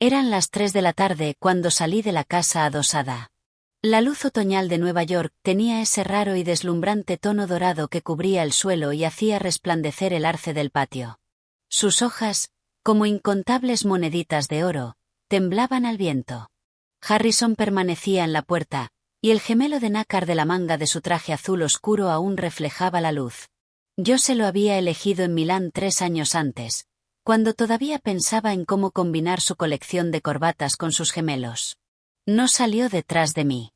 Eran las 3 de la tarde cuando salí de la casa adosada. La luz otoñal de Nueva York tenía ese raro y deslumbrante tono dorado que cubría el suelo y hacía resplandecer el arce del patio. Sus hojas, como incontables moneditas de oro, temblaban al viento. Harrison permanecía en la puerta, y el gemelo de nácar de la manga de su traje azul oscuro aún reflejaba la luz. Yo se lo había elegido en Milán 3 años antes, cuando todavía pensaba en cómo combinar su colección de corbatas con sus gemelos. No salió detrás de mí.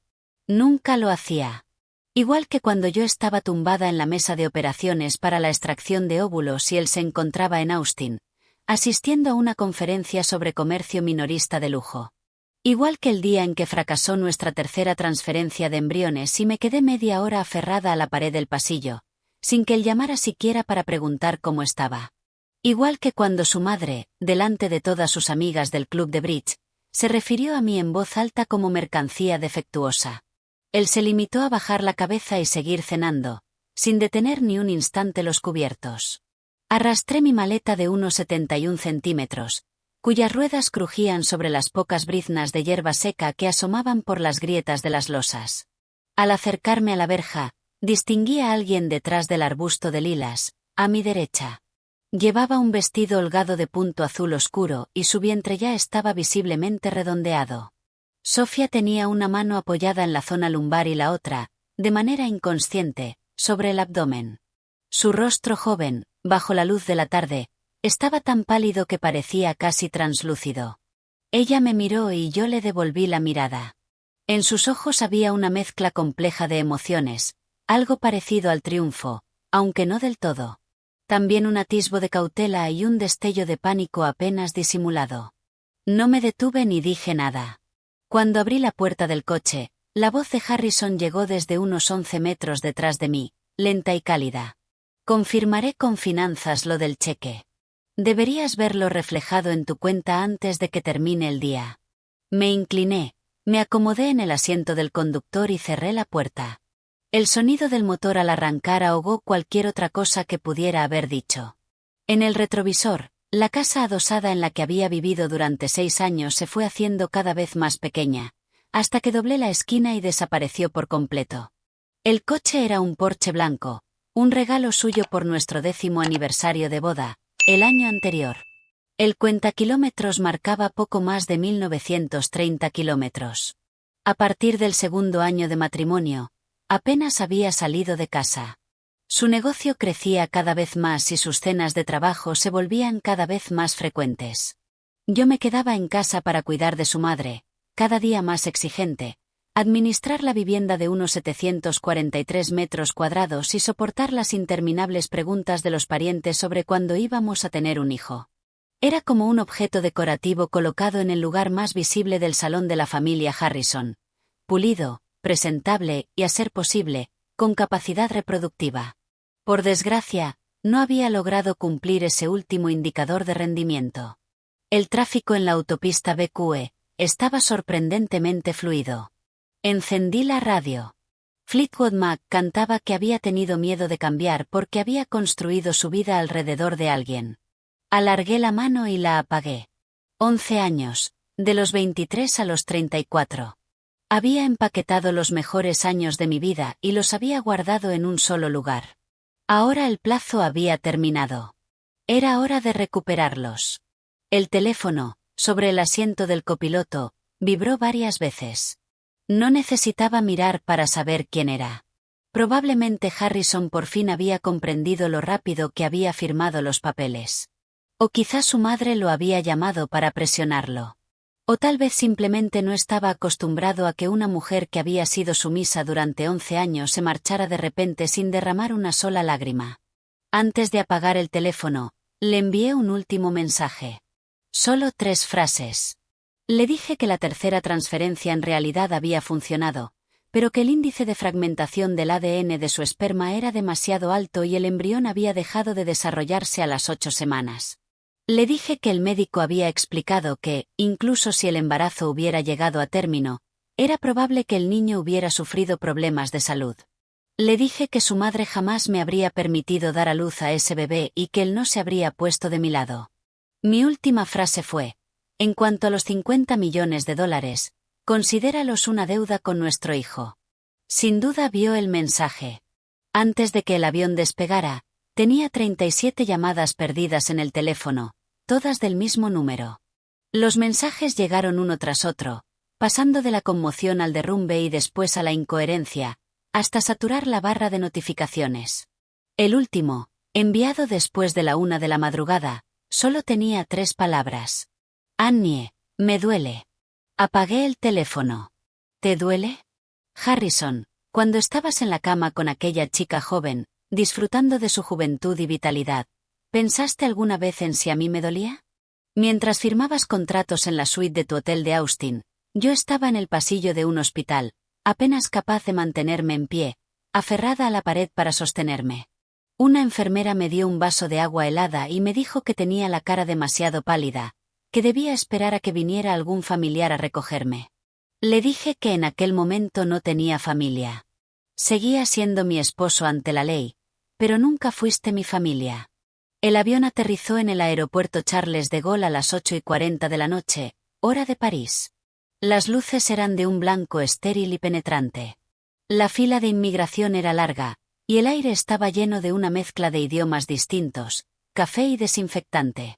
Nunca lo hacía. Igual que cuando yo estaba tumbada en la mesa de operaciones para la extracción de óvulos y él se encontraba en Austin, asistiendo a una conferencia sobre comercio minorista de lujo. Igual que el día en que fracasó nuestra tercera transferencia de embriones y me quedé media hora aferrada a la pared del pasillo, sin que él llamara siquiera para preguntar cómo estaba. Igual que cuando su madre, delante de todas sus amigas del club de bridge, se refirió a mí en voz alta como mercancía defectuosa. Él se limitó a bajar la cabeza y seguir cenando, sin detener ni un instante los cubiertos. Arrastré mi maleta de unos 71 centímetros, cuyas ruedas crujían sobre las pocas briznas de hierba seca que asomaban por las grietas de las losas. Al acercarme a la verja, distinguí a alguien detrás del arbusto de lilas, a mi derecha. Llevaba un vestido holgado de punto azul oscuro y su vientre ya estaba visiblemente redondeado. Sofía tenía una mano apoyada en la zona lumbar y la otra, de manera inconsciente, sobre el abdomen. Su rostro joven, bajo la luz de la tarde, estaba tan pálido que parecía casi translúcido. Ella me miró y yo le devolví la mirada. En sus ojos había una mezcla compleja de emociones, algo parecido al triunfo, aunque no del todo. También un atisbo de cautela y un destello de pánico apenas disimulado. No me detuve ni dije nada. Cuando abrí la puerta del coche, la voz de Harrison llegó desde unos 11 metros detrás de mí, lenta y cálida. Confirmaré con finanzas lo del cheque. Deberías verlo reflejado en tu cuenta antes de que termine el día. Me incliné, me acomodé en el asiento del conductor y cerré la puerta. El sonido del motor al arrancar ahogó cualquier otra cosa que pudiera haber dicho. En el retrovisor, la casa adosada en la que había vivido durante 6 años se fue haciendo cada vez más pequeña, hasta que doblé la esquina y desapareció por completo. El coche era un Porsche blanco, un regalo suyo por nuestro 10º aniversario de boda, el año anterior. El cuentakilómetros marcaba poco más de 1930 kilómetros. A partir del 2.º año de matrimonio, apenas había salido de casa. Su negocio crecía cada vez más y sus cenas de trabajo se volvían cada vez más frecuentes. Yo me quedaba en casa para cuidar de su madre, cada día más exigente, administrar la vivienda de unos 743 metros cuadrados y soportar las interminables preguntas de los parientes sobre cuándo íbamos a tener un hijo. Era como un objeto decorativo colocado en el lugar más visible del salón de la familia Harrison. Pulido, presentable y, a ser posible, con capacidad reproductiva. Por desgracia, no había logrado cumplir ese último indicador de rendimiento. El tráfico en la autopista BQE estaba sorprendentemente fluido. Encendí la radio. Fleetwood Mac cantaba que había tenido miedo de cambiar porque había construido su vida alrededor de alguien. Alargué la mano y la apagué. 11 años, de los 23 a los 34. Había empaquetado los mejores años de mi vida y los había guardado en un solo lugar. Ahora el plazo había terminado. Era hora de recuperarlos. El teléfono, sobre el asiento del copiloto, vibró varias veces. No necesitaba mirar para saber quién era. Probablemente Harrison por fin había comprendido lo rápido que había firmado los papeles. O quizás su madre lo había llamado para presionarlo. O tal vez simplemente no estaba acostumbrado a que una mujer que había sido sumisa durante 11 años se marchara de repente sin derramar una sola lágrima. Antes de apagar el teléfono, le envié un último mensaje. Solo 3 frases. Le dije que la tercera transferencia en realidad había funcionado, pero que el índice de fragmentación del ADN de su esperma era demasiado alto y el embrión había dejado de desarrollarse a las 8 semanas. Le dije que el médico había explicado que, incluso si el embarazo hubiera llegado a término, era probable que el niño hubiera sufrido problemas de salud. Le dije que su madre jamás me habría permitido dar a luz a ese bebé y que él no se habría puesto de mi lado. Mi última frase fue: En cuanto a los 50 millones de dólares, considéralos una deuda con nuestro hijo. Sin duda vio el mensaje. Antes de que el avión despegara, tenía 37 llamadas perdidas en el teléfono, todas del mismo número. Los mensajes llegaron uno tras otro, pasando de la conmoción al derrumbe y después a la incoherencia, hasta saturar la barra de notificaciones. El último, enviado después de la 1 de la madrugada, solo tenía 3 palabras. Annie, me duele. Apagué el teléfono. ¿Te duele? Harrison, cuando estabas en la cama con aquella chica joven, disfrutando de su juventud y vitalidad, ¿pensaste alguna vez en si a mí me dolía? Mientras firmabas contratos en la suite de tu hotel de Austin, yo estaba en el pasillo de un hospital, apenas capaz de mantenerme en pie, aferrada a la pared para sostenerme. Una enfermera me dio un vaso de agua helada y me dijo que tenía la cara demasiado pálida, que debía esperar a que viniera algún familiar a recogerme. Le dije que en aquel momento no tenía familia. Seguía siendo mi esposo ante la ley, pero nunca fuiste mi familia. El avión aterrizó en el aeropuerto Charles de Gaulle a las 8:40 de la noche, hora de París. Las luces eran de un blanco estéril y penetrante. La fila de inmigración era larga, y el aire estaba lleno de una mezcla de idiomas distintos, café y desinfectante.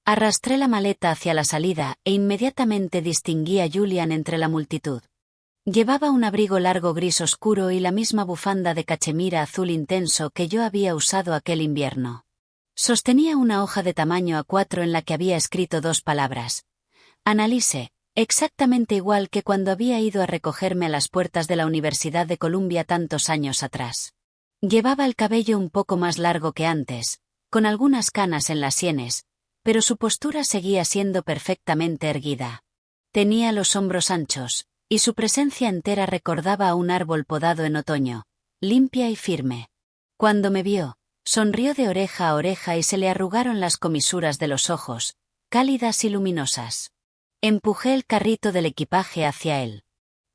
Arrastré la maleta hacia la salida e inmediatamente distinguí a Julian entre la multitud. Llevaba un abrigo largo gris oscuro y la misma bufanda de cachemira azul intenso que yo había usado aquel invierno. Sostenía una hoja de tamaño A4 en la que había escrito 2 palabras. Annalise, exactamente igual que cuando había ido a recogerme a las puertas de la Universidad de Columbia tantos años atrás. Llevaba el cabello un poco más largo que antes, con algunas canas en las sienes, pero su postura seguía siendo perfectamente erguida. Tenía los hombros anchos, y su presencia entera recordaba a un árbol podado en otoño, limpia y firme. Cuando me vio, sonrió de oreja a oreja y se le arrugaron las comisuras de los ojos, cálidas y luminosas. Empujé el carrito del equipaje hacia él.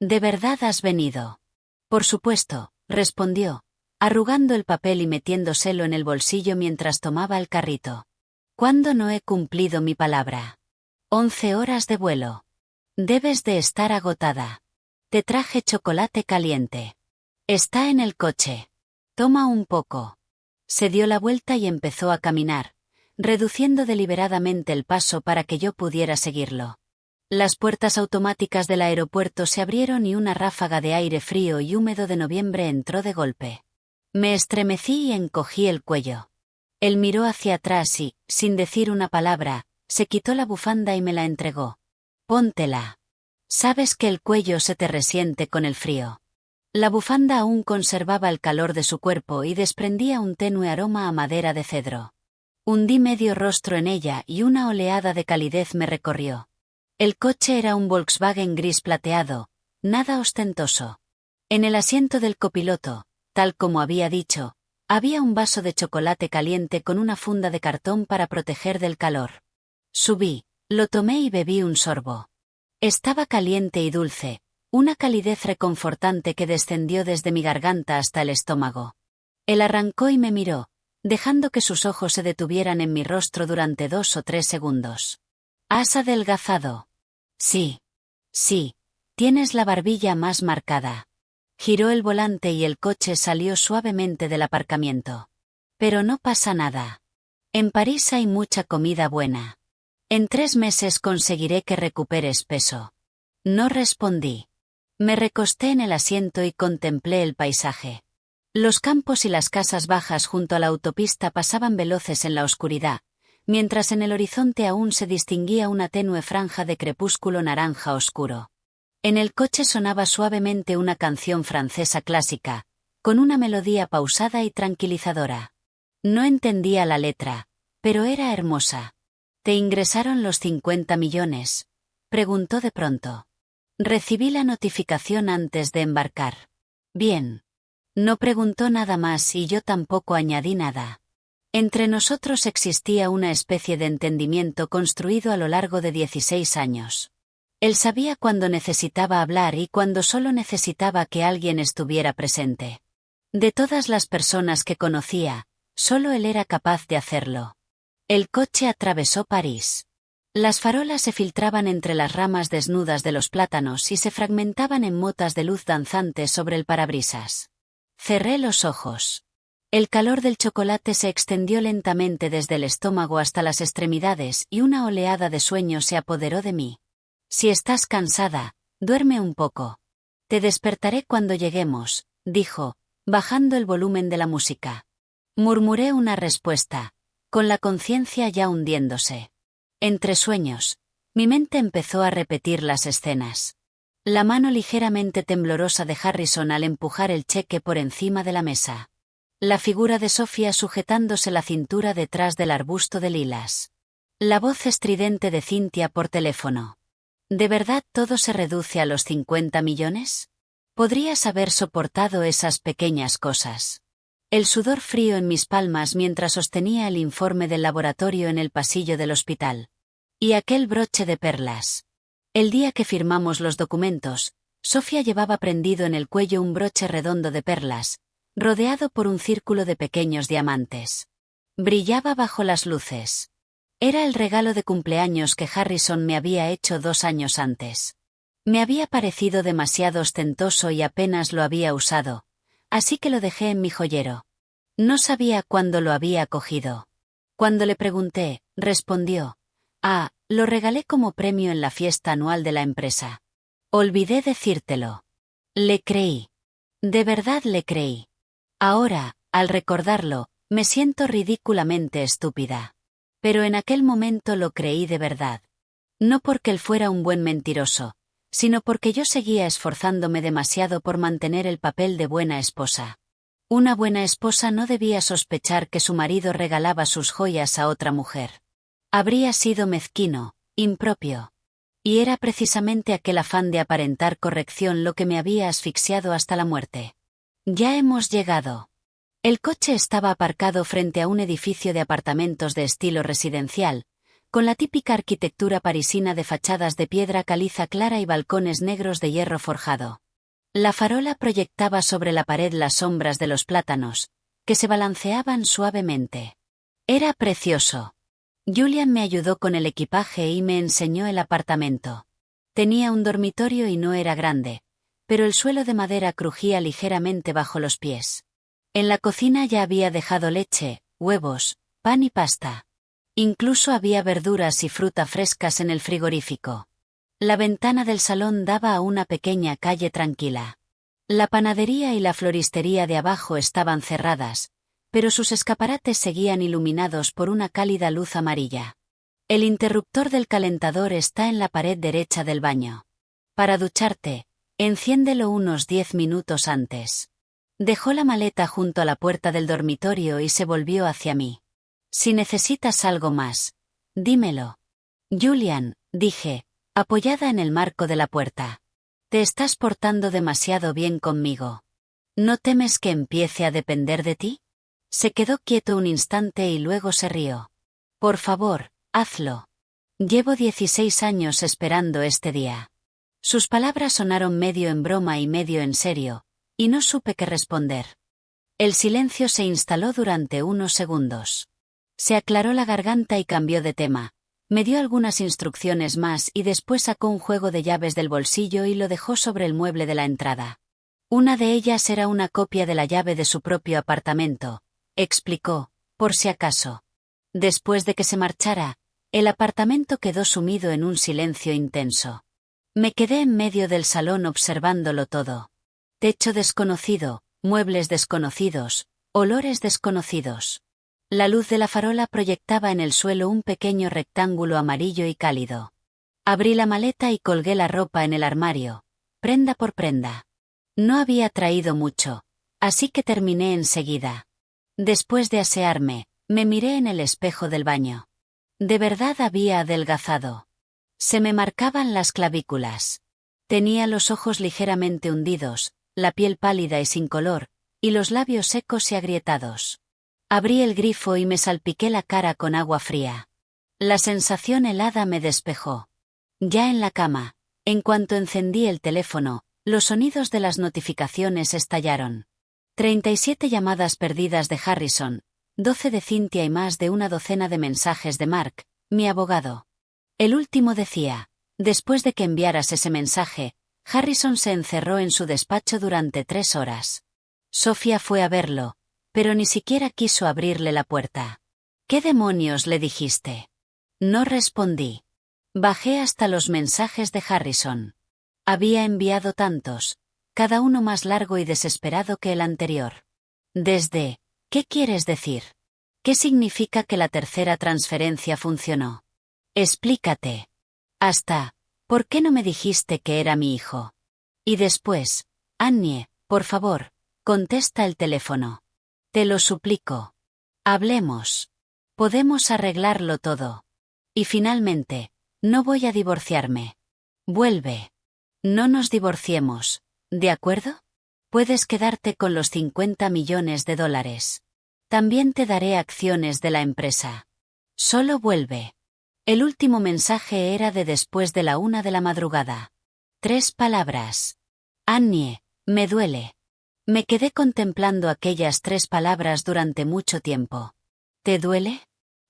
¿De verdad has venido? Por supuesto, respondió, arrugando el papel y metiéndoselo en el bolsillo mientras tomaba el carrito. ¿Cuándo no he cumplido mi palabra? 11 horas de vuelo. Debes de estar agotada. Te traje chocolate caliente. Está en el coche. Toma un poco. Se dio la vuelta y empezó a caminar, reduciendo deliberadamente el paso para que yo pudiera seguirlo. Las puertas automáticas del aeropuerto se abrieron y una ráfaga de aire frío y húmedo de noviembre entró de golpe. Me estremecí y encogí el cuello. Él miró hacia atrás y, sin decir una palabra, se quitó la bufanda y me la entregó. Póntela. Sabes que el cuello se te resiente con el frío. La bufanda aún conservaba el calor de su cuerpo y desprendía un tenue aroma a madera de cedro. Hundí medio rostro en ella y una oleada de calidez me recorrió. El coche era un Volkswagen gris plateado, nada ostentoso. En el asiento del copiloto, tal como había dicho, había un vaso de chocolate caliente con una funda de cartón para proteger del calor. Subí, lo tomé y bebí un sorbo. Estaba caliente y dulce, una calidez reconfortante que descendió desde mi garganta hasta el estómago. Él arrancó y me miró, dejando que sus ojos se detuvieran en mi rostro durante 2 o 3 segundos. ¿Has adelgazado? Sí. Sí. Tienes la barbilla más marcada. Giró el volante y el coche salió suavemente del aparcamiento. Pero no pasa nada. En París hay mucha comida buena. En 3 meses conseguiré que recuperes peso. No respondí. Me recosté en el asiento y contemplé el paisaje. Los campos y las casas bajas junto a la autopista pasaban veloces en la oscuridad, mientras en el horizonte aún se distinguía una tenue franja de crepúsculo naranja oscuro. En el coche sonaba suavemente una canción francesa clásica, con una melodía pausada y tranquilizadora. No entendía la letra, pero era hermosa. ¿Te ingresaron los 50 millones? Preguntó de pronto. Recibí la notificación antes de embarcar. Bien. No preguntó nada más y yo tampoco añadí nada. Entre nosotros existía una especie de entendimiento construido a lo largo de 16 años. Él sabía cuándo necesitaba hablar y cuándo solo necesitaba que alguien estuviera presente. De todas las personas que conocía, solo él era capaz de hacerlo. El coche atravesó París. Las farolas se filtraban entre las ramas desnudas de los plátanos y se fragmentaban en motas de luz danzantes sobre el parabrisas. Cerré los ojos. El calor del chocolate se extendió lentamente desde el estómago hasta las extremidades y una oleada de sueño se apoderó de mí. Si estás cansada, duerme un poco. Te despertaré cuando lleguemos, dijo, bajando el volumen de la música. Murmuré una respuesta, con la conciencia ya hundiéndose. Entre sueños, mi mente empezó a repetir las escenas. La mano ligeramente temblorosa de Harrison al empujar el cheque por encima de la mesa. La figura de Sofía sujetándose la cintura detrás del arbusto de lilas. La voz estridente de Cynthia por teléfono. ¿De verdad todo se reduce a los 50 millones? Podrías haber soportado esas pequeñas cosas. El sudor frío en mis palmas mientras sostenía el informe del laboratorio en el pasillo del hospital. Y aquel broche de perlas. El día que firmamos los documentos, Sofía llevaba prendido en el cuello un broche redondo de perlas, rodeado por un círculo de pequeños diamantes. Brillaba bajo las luces. Era el regalo de cumpleaños que Harrison me había hecho 2 años antes. Me había parecido demasiado ostentoso y apenas lo había usado, así que lo dejé en mi joyero. No sabía cuándo lo había cogido. Cuando le pregunté, respondió: lo regalé como premio en la fiesta anual de la empresa. Olvidé decírtelo. Le creí. De verdad le creí. Ahora, al recordarlo, me siento ridículamente estúpida. Pero en aquel momento lo creí de verdad. No porque él fuera un buen mentiroso, sino porque yo seguía esforzándome demasiado por mantener el papel de buena esposa. Una buena esposa no debía sospechar que su marido regalaba sus joyas a otra mujer. Habría sido mezquino, impropio. Y era precisamente aquel afán de aparentar corrección lo que me había asfixiado hasta la muerte. Ya hemos llegado. El coche estaba aparcado frente a un edificio de apartamentos de estilo residencial, con la típica arquitectura parisina de fachadas de piedra caliza clara y balcones negros de hierro forjado. La farola proyectaba sobre la pared las sombras de los plátanos, que se balanceaban suavemente. Era precioso. Julian me ayudó con el equipaje y me enseñó el apartamento. Tenía un dormitorio y no era grande, pero el suelo de madera crujía ligeramente bajo los pies. En la cocina ya había dejado leche, huevos, pan y pasta. Incluso había verduras y fruta frescas en el frigorífico. La ventana del salón daba a una pequeña calle tranquila. La panadería y la floristería de abajo estaban cerradas, pero sus escaparates seguían iluminados por una cálida luz amarilla. El interruptor del calentador está en la pared derecha del baño. Para ducharte, enciéndelo unos 10 minutos antes. Dejó la maleta junto a la puerta del dormitorio y se volvió hacia mí. Si necesitas algo más, dímelo. Julian, dije, apoyada en el marco de la puerta. Te estás portando demasiado bien conmigo. ¿No temes que empiece a depender de ti? Se quedó quieto un instante y luego se rió. Por favor, hazlo. Llevo 16 años esperando este día. Sus palabras sonaron medio en broma y medio en serio, y no supe qué responder. El silencio se instaló durante unos segundos. Se aclaró la garganta y cambió de tema. Me dio algunas instrucciones más y después sacó un juego de llaves del bolsillo y lo dejó sobre el mueble de la entrada. Una de ellas era una copia de la llave de su propio apartamento, explicó, por si acaso. Después de que se marchara, el apartamento quedó sumido en un silencio intenso. Me quedé en medio del salón observándolo todo. Techo desconocido, muebles desconocidos, olores desconocidos. La luz de la farola proyectaba en el suelo un pequeño rectángulo amarillo y cálido. Abrí la maleta y colgué la ropa en el armario, prenda por prenda. No había traído mucho, así que terminé enseguida. Después de asearme, me miré en el espejo del baño. De verdad había adelgazado. Se me marcaban las clavículas. Tenía los ojos ligeramente hundidos, la piel pálida y sin color, y los labios secos y agrietados. Abrí el grifo y me salpiqué la cara con agua fría. La sensación helada me despejó. Ya en la cama, en cuanto encendí el teléfono, los sonidos de las notificaciones estallaron. 37 llamadas perdidas de Harrison, 12 de Cynthia y más de una docena de mensajes de Mark, mi abogado. El último decía: después de que enviaras ese mensaje, Harrison se encerró en su despacho durante 3 horas. Sofía fue a verlo, pero ni siquiera quiso abrirle la puerta. ¿Qué demonios le dijiste? No respondí. Bajé hasta los mensajes de Harrison. Había enviado tantos, cada uno más largo y desesperado que el anterior. Desde, ¿qué quieres decir? ¿Qué significa que la tercera transferencia funcionó? Explícate. Hasta, ¿por qué no me dijiste que era mi hijo? Y después, Annie, por favor, contesta el teléfono. Te lo suplico. Hablemos. Podemos arreglarlo todo. Y finalmente, no voy a divorciarme. Vuelve. No nos divorciemos, ¿de acuerdo? Puedes quedarte con los $50 millones. También te daré acciones de la empresa. Solo vuelve. El último mensaje era de después de la 1 de la madrugada. 3 palabras. Annie, me duele. Me quedé contemplando aquellas 3 palabras durante mucho tiempo. ¿Te duele?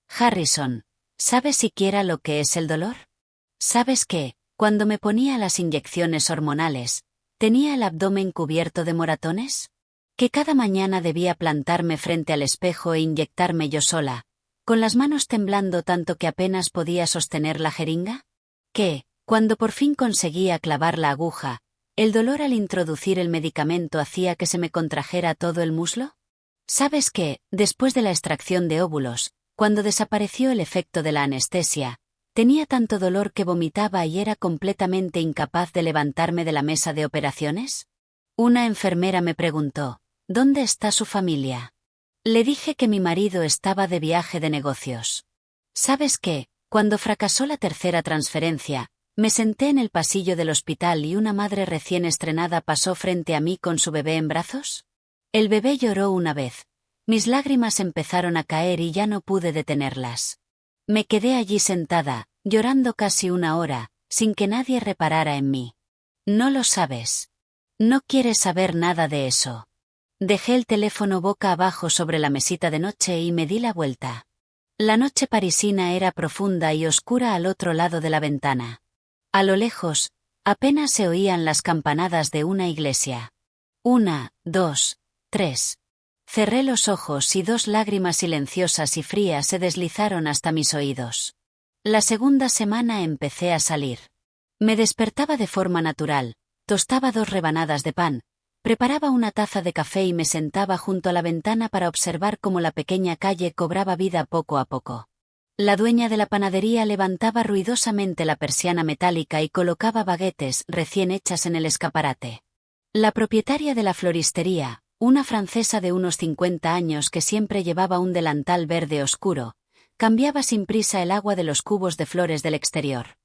Harrison, ¿sabes siquiera lo que es el dolor? ¿Sabes que, cuando me ponía las inyecciones hormonales, tenía el abdomen cubierto de moratones? Que cada mañana debía plantarme frente al espejo e inyectarme yo sola, con las manos temblando tanto que apenas podía sostener la jeringa? Que, cuando por fin conseguía clavar la aguja, el dolor al introducir el medicamento hacía que se me contrajera todo el muslo? ¿Sabes que, después de la extracción de óvulos, cuando desapareció el efecto de la anestesia, tenía tanto dolor que vomitaba y era completamente incapaz de levantarme de la mesa de operaciones? Una enfermera me preguntó, ¿dónde está su familia? Le dije que mi marido estaba de viaje de negocios. ¿Sabes qué? Cuando fracasó la tercera transferencia, me senté en el pasillo del hospital y una madre recién estrenada pasó frente a mí con su bebé en brazos. El bebé lloró una vez. Mis lágrimas empezaron a caer y ya no pude detenerlas. Me quedé allí sentada, llorando casi 1 hora, sin que nadie reparara en mí. No lo sabes. No quieres saber nada de eso. Dejé el teléfono boca abajo sobre la mesita de noche y me di la vuelta. La noche parisina era profunda y oscura al otro lado de la ventana. A lo lejos, apenas se oían las campanadas de una iglesia. 1, 2, 3. Cerré los ojos y 2 lágrimas silenciosas y frías se deslizaron hasta mis oídos. La segunda semana empecé a salir. Me despertaba de forma natural, tostaba 2 rebanadas de pan, preparaba una taza de café y me sentaba junto a la ventana para observar cómo la pequeña calle cobraba vida poco a poco. La dueña de la panadería levantaba ruidosamente la persiana metálica y colocaba baguetes recién hechas en el escaparate. La propietaria de la floristería, una francesa de unos 50 años que siempre llevaba un delantal verde oscuro, cambiaba sin prisa el agua de los cubos de flores del exterior.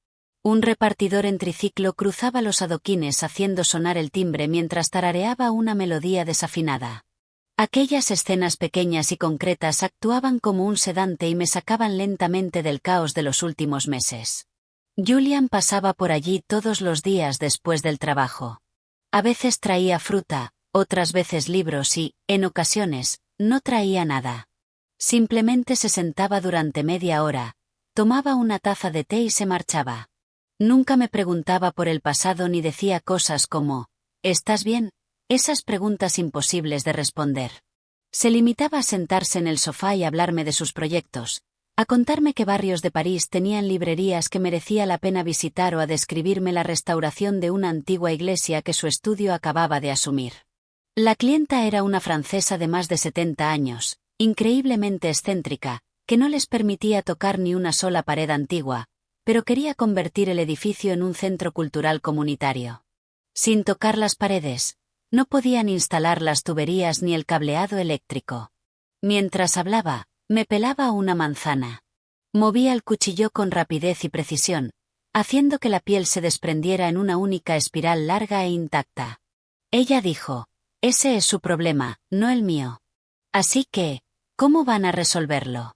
Un repartidor en triciclo cruzaba los adoquines haciendo sonar el timbre mientras tarareaba una melodía desafinada. Aquellas escenas pequeñas y concretas actuaban como un sedante y me sacaban lentamente del caos de los últimos meses. Julian pasaba por allí todos los días después del trabajo. A veces traía fruta, otras veces libros y, en ocasiones, no traía nada. Simplemente se sentaba durante media hora, tomaba una taza de té y se marchaba. Nunca me preguntaba por el pasado ni decía cosas como, ¿estás bien? Esas preguntas imposibles de responder. Se limitaba a sentarse en el sofá y hablarme de sus proyectos, a contarme qué barrios de París tenían librerías que merecía la pena visitar o a describirme la restauración de una antigua iglesia que su estudio acababa de asumir. La clienta era una francesa de más de 70 años, increíblemente excéntrica, que no les permitía tocar ni una sola pared antigua, pero quería convertir el edificio en un centro cultural comunitario. Sin tocar las paredes, no podían instalar las tuberías ni el cableado eléctrico. Mientras hablaba, me pelaba una manzana. Movía el cuchillo con rapidez y precisión, haciendo que la piel se desprendiera en una única espiral larga e intacta. Ella dijo, ese es su problema, no el mío. Así que, ¿cómo van a resolverlo?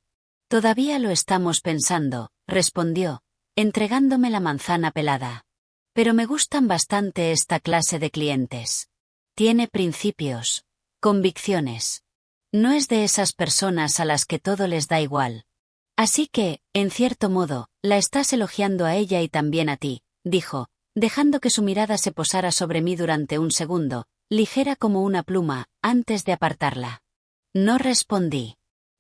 Todavía lo estamos pensando, respondió, entregándome la manzana pelada. Pero me gustan bastante esta clase de clientes. Tiene principios, convicciones. No es de esas personas a las que todo les da igual. Así que, en cierto modo, la estás elogiando a ella y también a ti, dijo, dejando que su mirada se posara sobre mí durante un segundo, ligera como una pluma, antes de apartarla. No respondí.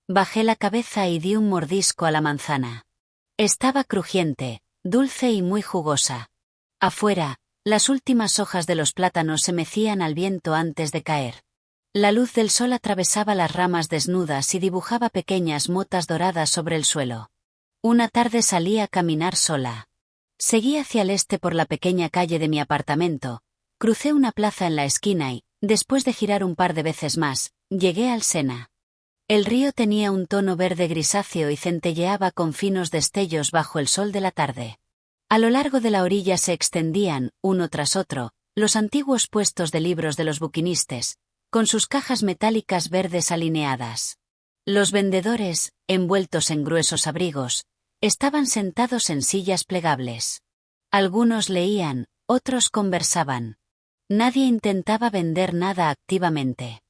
Bajé la cabeza y di un mordisco a la manzana. Estaba crujiente, dulce y muy jugosa. Afuera, las últimas hojas de los plátanos se mecían al viento antes de caer. La luz del sol atravesaba las ramas desnudas y dibujaba pequeñas motas doradas sobre el suelo. Una tarde salí a caminar sola. Seguí hacia el este por la pequeña calle de mi apartamento, crucé una plaza en la esquina y, después de girar un par de veces más, llegué al Sena. El río tenía un tono verde grisáceo y centelleaba con finos destellos bajo el sol de la tarde. A lo largo de la orilla se extendían, uno tras otro, los antiguos puestos de libros de los buquinistes, con sus cajas metálicas verdes alineadas. Los vendedores, envueltos en gruesos abrigos, estaban sentados en sillas plegables. Algunos leían, otros conversaban. Nadie intentaba vender nada activamente.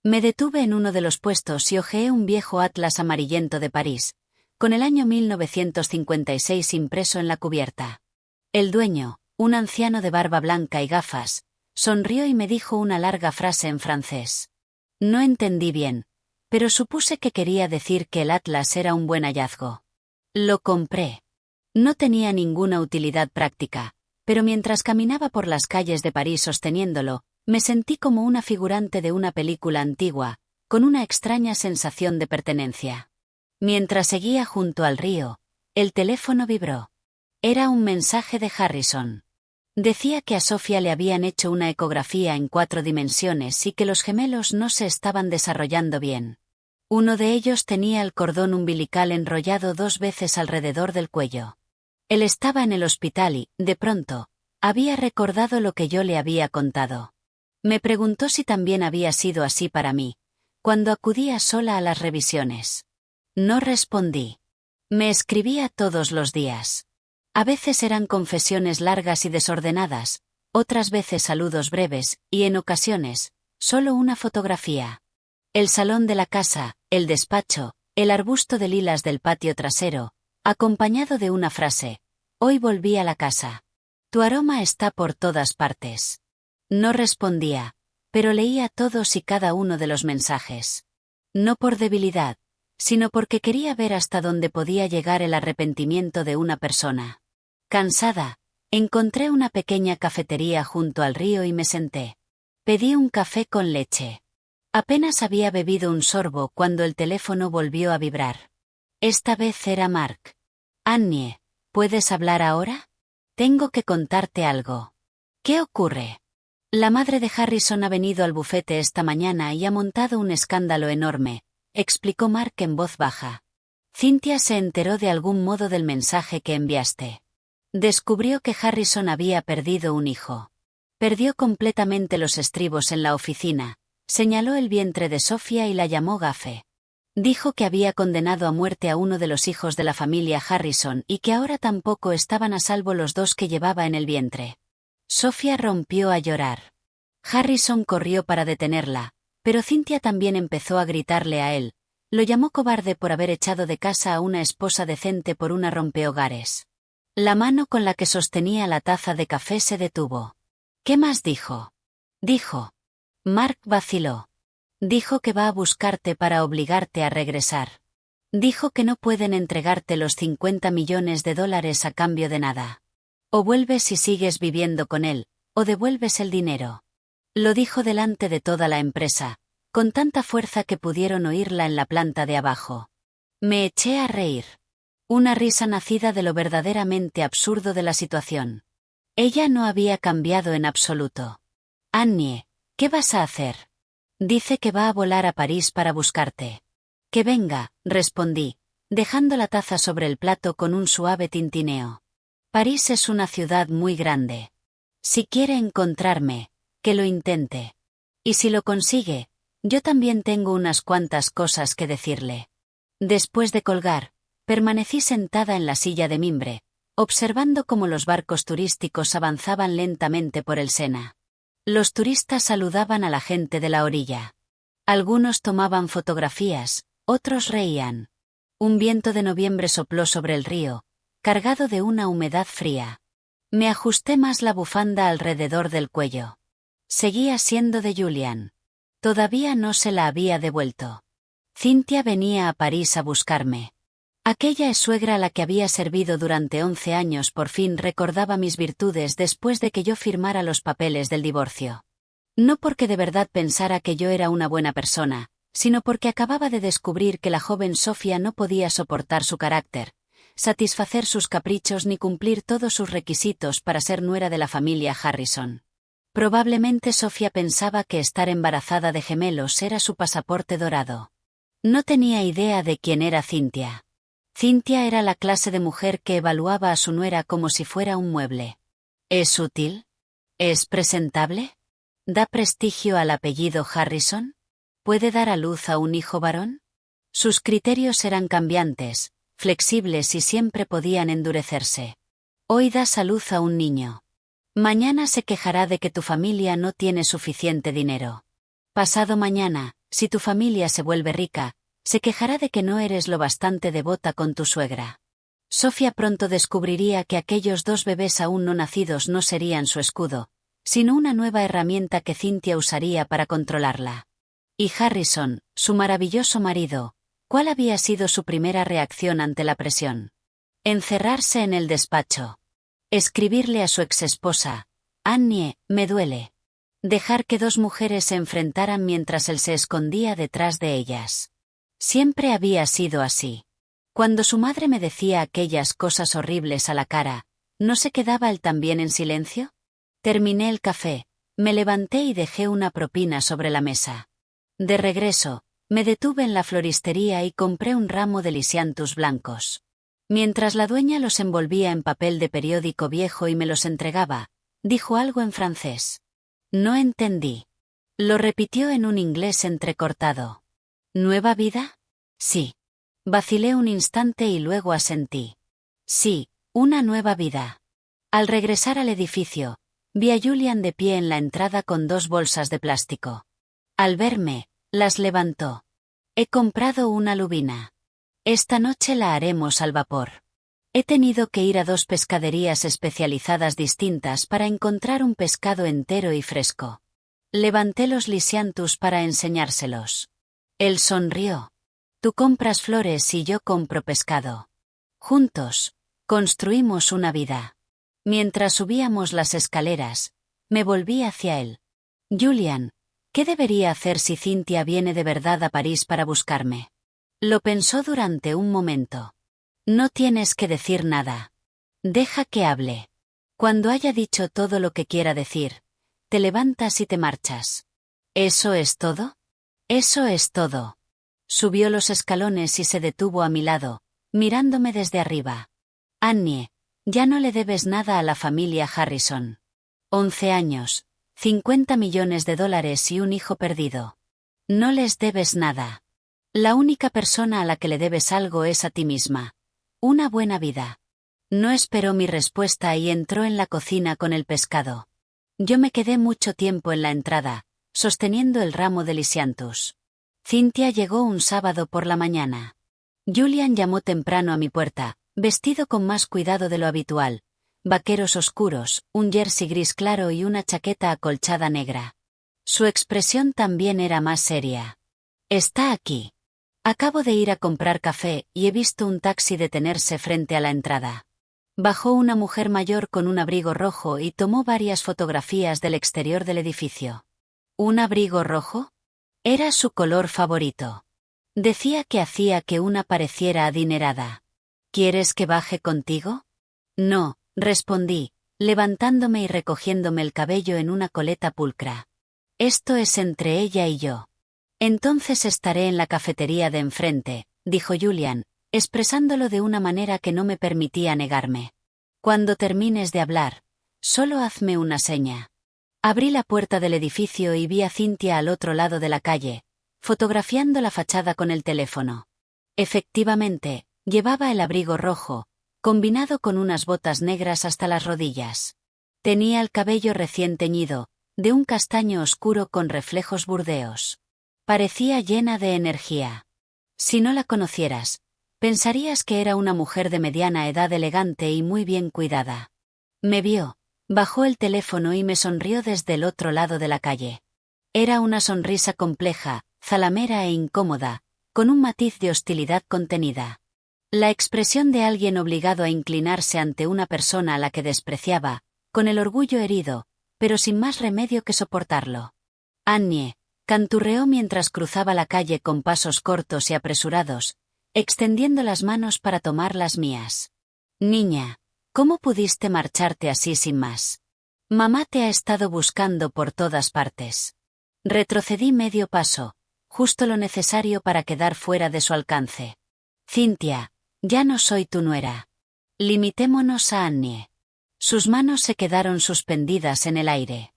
Me detuve en uno de los puestos y hojeé un viejo atlas amarillento de París, con el año 1956 impreso en la cubierta. El dueño, un anciano de barba blanca y gafas, sonrió y me dijo una larga frase en francés. No entendí bien, pero supuse que quería decir que el atlas era un buen hallazgo. Lo compré. No tenía ninguna utilidad práctica, pero mientras caminaba por las calles de París sosteniéndolo, me sentí como una figurante de una película antigua, con una extraña sensación de pertenencia. Mientras seguía junto al río, el teléfono vibró. Era un mensaje de Harrison. Decía que a Sofía le habían hecho una ecografía en 4 dimensiones y que los gemelos no se estaban desarrollando bien. Uno de ellos tenía el cordón umbilical enrollado 2 veces alrededor del cuello. Él estaba en el hospital y, de pronto, había recordado lo que yo le había contado. Me preguntó si también había sido así para mí, cuando acudía sola a las revisiones. No respondí. Me escribía todos los días. A veces eran confesiones largas y desordenadas, otras veces saludos breves, y en ocasiones, solo una fotografía. El salón de la casa, el despacho, el arbusto de lilas del patio trasero, acompañado de una frase: hoy volví a la casa. Tu aroma está por todas partes. No respondía, pero leía todos y cada uno de los mensajes. No por debilidad, sino porque quería ver hasta dónde podía llegar el arrepentimiento de una persona. Cansada, encontré una pequeña cafetería junto al río y me senté. Pedí un café con leche. Apenas había bebido un sorbo cuando el teléfono volvió a vibrar. Esta vez era Mark. Annie, ¿puedes hablar ahora? Tengo que contarte algo. ¿Qué ocurre? La madre de Harrison ha venido al bufete esta mañana y ha montado un escándalo enorme, explicó Mark en voz baja. Cynthia se enteró de algún modo del mensaje que enviaste. Descubrió que Harrison había perdido un hijo. Perdió completamente los estribos en la oficina, señaló el vientre de Sofía y la llamó gafe. Dijo que había condenado a muerte a uno de los hijos de la familia Harrison y que ahora tampoco estaban a salvo los 2 que llevaba en el vientre. Sofía rompió a llorar. Harrison corrió para detenerla, pero Cynthia también empezó a gritarle a él. Lo llamó cobarde por haber echado de casa a una esposa decente por una rompehogares. La mano con la que sostenía la taza de café se detuvo. ¿Qué más dijo? Dijo. Mark vaciló. Dijo que va a buscarte para obligarte a regresar. Dijo que no pueden entregarte los $50 millones a cambio de nada. O vuelves y sigues viviendo con él, o devuelves el dinero. Lo dijo delante de toda la empresa, con tanta fuerza que pudieron oírla en la planta de abajo. Me eché a reír. Una risa nacida de lo verdaderamente absurdo de la situación. Ella no había cambiado en absoluto. Annie, ¿qué vas a hacer? Dice que va a volar a París para buscarte. Que venga, respondí, dejando la taza sobre el plato con un suave tintineo. París es una ciudad muy grande. Si quiere encontrarme, que lo intente. Y si lo consigue, yo también tengo unas cuantas cosas que decirle. Después de colgar, permanecí sentada en la silla de mimbre, observando cómo los barcos turísticos avanzaban lentamente por el Sena. Los turistas saludaban a la gente de la orilla. Algunos tomaban fotografías, otros reían. Un viento de noviembre sopló sobre el río, cargado de una humedad fría. Me ajusté más la bufanda alrededor del cuello. Seguía siendo de Julian. Todavía no se la había devuelto. Cynthia venía a París a buscarme. Aquella suegra a la que había servido durante 11 años por fin recordaba mis virtudes después de que yo firmara los papeles del divorcio. No porque de verdad pensara que yo era una buena persona, sino porque acababa de descubrir que la joven Sofía no podía soportar su carácter, satisfacer sus caprichos ni cumplir todos sus requisitos para ser nuera de la familia Harrison. Probablemente Sofía pensaba que estar embarazada de gemelos era su pasaporte dorado. No tenía idea de quién era Cynthia. Cynthia era la clase de mujer que evaluaba a su nuera como si fuera un mueble. ¿Es útil? ¿Es presentable? ¿Da prestigio al apellido Harrison? ¿Puede dar a luz a un hijo varón? Sus criterios eran cambiantes, flexibles y siempre podían endurecerse. Hoy das a luz a un niño. Mañana se quejará de que tu familia no tiene suficiente dinero. Pasado mañana, si tu familia se vuelve rica, se quejará de que no eres lo bastante devota con tu suegra. Sofía pronto descubriría que aquellos 2 bebés aún no nacidos no serían su escudo, sino una nueva herramienta que Cynthia usaría para controlarla. Y Harrison, su maravilloso marido, ¿cuál había sido su primera reacción ante la presión? Encerrarse en el despacho. Escribirle a su exesposa: Annie, me duele. Dejar que 2 mujeres se enfrentaran mientras él se escondía detrás de ellas. Siempre había sido así. Cuando su madre me decía aquellas cosas horribles a la cara, ¿no se quedaba él también en silencio? Terminé el café, me levanté y dejé una propina sobre la mesa. De regreso, me detuve en la floristería y compré un ramo de lisianthus blancos. Mientras la dueña los envolvía en papel de periódico viejo y me los entregaba, dijo algo en francés. No entendí. Lo repitió en un inglés entrecortado. ¿Nueva vida? Sí. Vacilé un instante y luego asentí. Sí, una nueva vida. Al regresar al edificio, vi a Julian de pie en la entrada con 2 bolsas de plástico. Al verme, las levantó. He comprado una lubina. Esta noche la haremos al vapor. He tenido que ir a 2 pescaderías especializadas distintas para encontrar un pescado entero y fresco. Levanté los lisianthus para enseñárselos. Él sonrió. Tú compras flores y yo compro pescado. Juntos, construimos una vida. Mientras subíamos las escaleras, me volví hacia él. Julian, ¿qué debería hacer si Cynthia viene de verdad a París para buscarme? Lo pensó durante un momento. No tienes que decir nada. Deja que hable. Cuando haya dicho todo lo que quiera decir, te levantas y te marchas. ¿Eso es todo? Eso es todo. Subió los escalones y se detuvo a mi lado, mirándome desde arriba. Annie, ya no le debes nada a la familia Harrison. 11 años, 50 millones de dólares y un hijo perdido. No les debes nada. La única persona a la que le debes algo es a ti misma. Una buena vida. No esperó mi respuesta y entró en la cocina con el pescado. Yo me quedé mucho tiempo en la entrada, sosteniendo el ramo de lisianthus. Cynthia llegó un sábado por la mañana. Julian llamó temprano a mi puerta, vestido con más cuidado de lo habitual, vaqueros oscuros, un jersey gris claro y una chaqueta acolchada negra. Su expresión también era más seria. Está aquí. Acabo de ir a comprar café y he visto un taxi detenerse frente a la entrada. Bajó una mujer mayor con un abrigo rojo y tomó varias fotografías del exterior del edificio. ¿Un abrigo rojo? Era su color favorito. Decía que hacía que una pareciera adinerada. ¿Quieres que baje contigo? No, respondí, levantándome y recogiéndome el cabello en una coleta pulcra. Esto es entre ella y yo. Entonces estaré en la cafetería de enfrente, dijo Julian, expresándolo de una manera que no me permitía negarme. Cuando termines de hablar, solo hazme una seña. Abrí la puerta del edificio y vi a Cynthia al otro lado de la calle, fotografiando la fachada con el teléfono. Efectivamente, llevaba el abrigo rojo, combinado con unas botas negras hasta las rodillas. Tenía el cabello recién teñido, de un castaño oscuro con reflejos burdeos. Parecía llena de energía. Si no la conocieras, Pensarías que era una mujer de mediana edad elegante y muy bien cuidada. Me vio, bajó el teléfono y me sonrió desde el otro lado de la calle. Era una sonrisa compleja, zalamera e incómoda, con un matiz de hostilidad contenida. La expresión de alguien obligado a inclinarse ante una persona a la que despreciaba, con el orgullo herido, pero sin más remedio que soportarlo. Annie, canturreó mientras cruzaba la calle con pasos cortos y apresurados, extendiendo las manos para tomar las mías. Niña, ¿cómo pudiste marcharte así sin más? Mamá te ha estado buscando por todas partes. Retrocedí medio paso, justo lo necesario para quedar fuera de su alcance. Cynthia, ya no soy tu nuera. Limitémonos a Annie. Sus manos se quedaron suspendidas en el aire.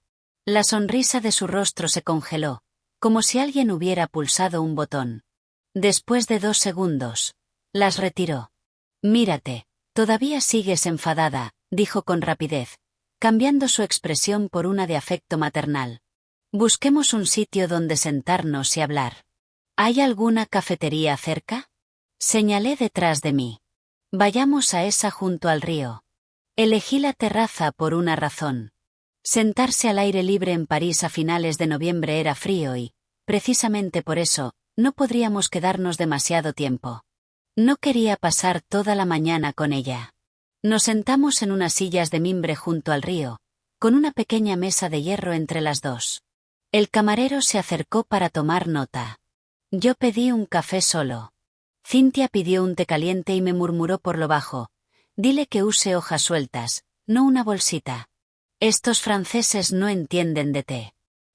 La sonrisa de su rostro se congeló, como si alguien hubiera pulsado un botón. Después de 2 segundos, las retiró. Mírate, todavía sigues enfadada, dijo con rapidez, cambiando su expresión por una de afecto maternal. Busquemos un sitio donde sentarnos y hablar. ¿Hay alguna cafetería cerca? Señalé detrás de mí. Vayamos a esa junto al río. Elegí la terraza por una razón. Sentarse al aire libre en París a finales de noviembre era frío y, precisamente por eso, no podríamos quedarnos demasiado tiempo. No quería pasar toda la mañana con ella. Nos sentamos en unas sillas de mimbre junto al río, con una pequeña mesa de hierro entre las dos. El camarero se acercó para tomar nota. Yo pedí un café solo. Cynthia pidió un té caliente y me murmuró por lo bajo: dile que use hojas sueltas, no una bolsita. Estos franceses no entienden de té.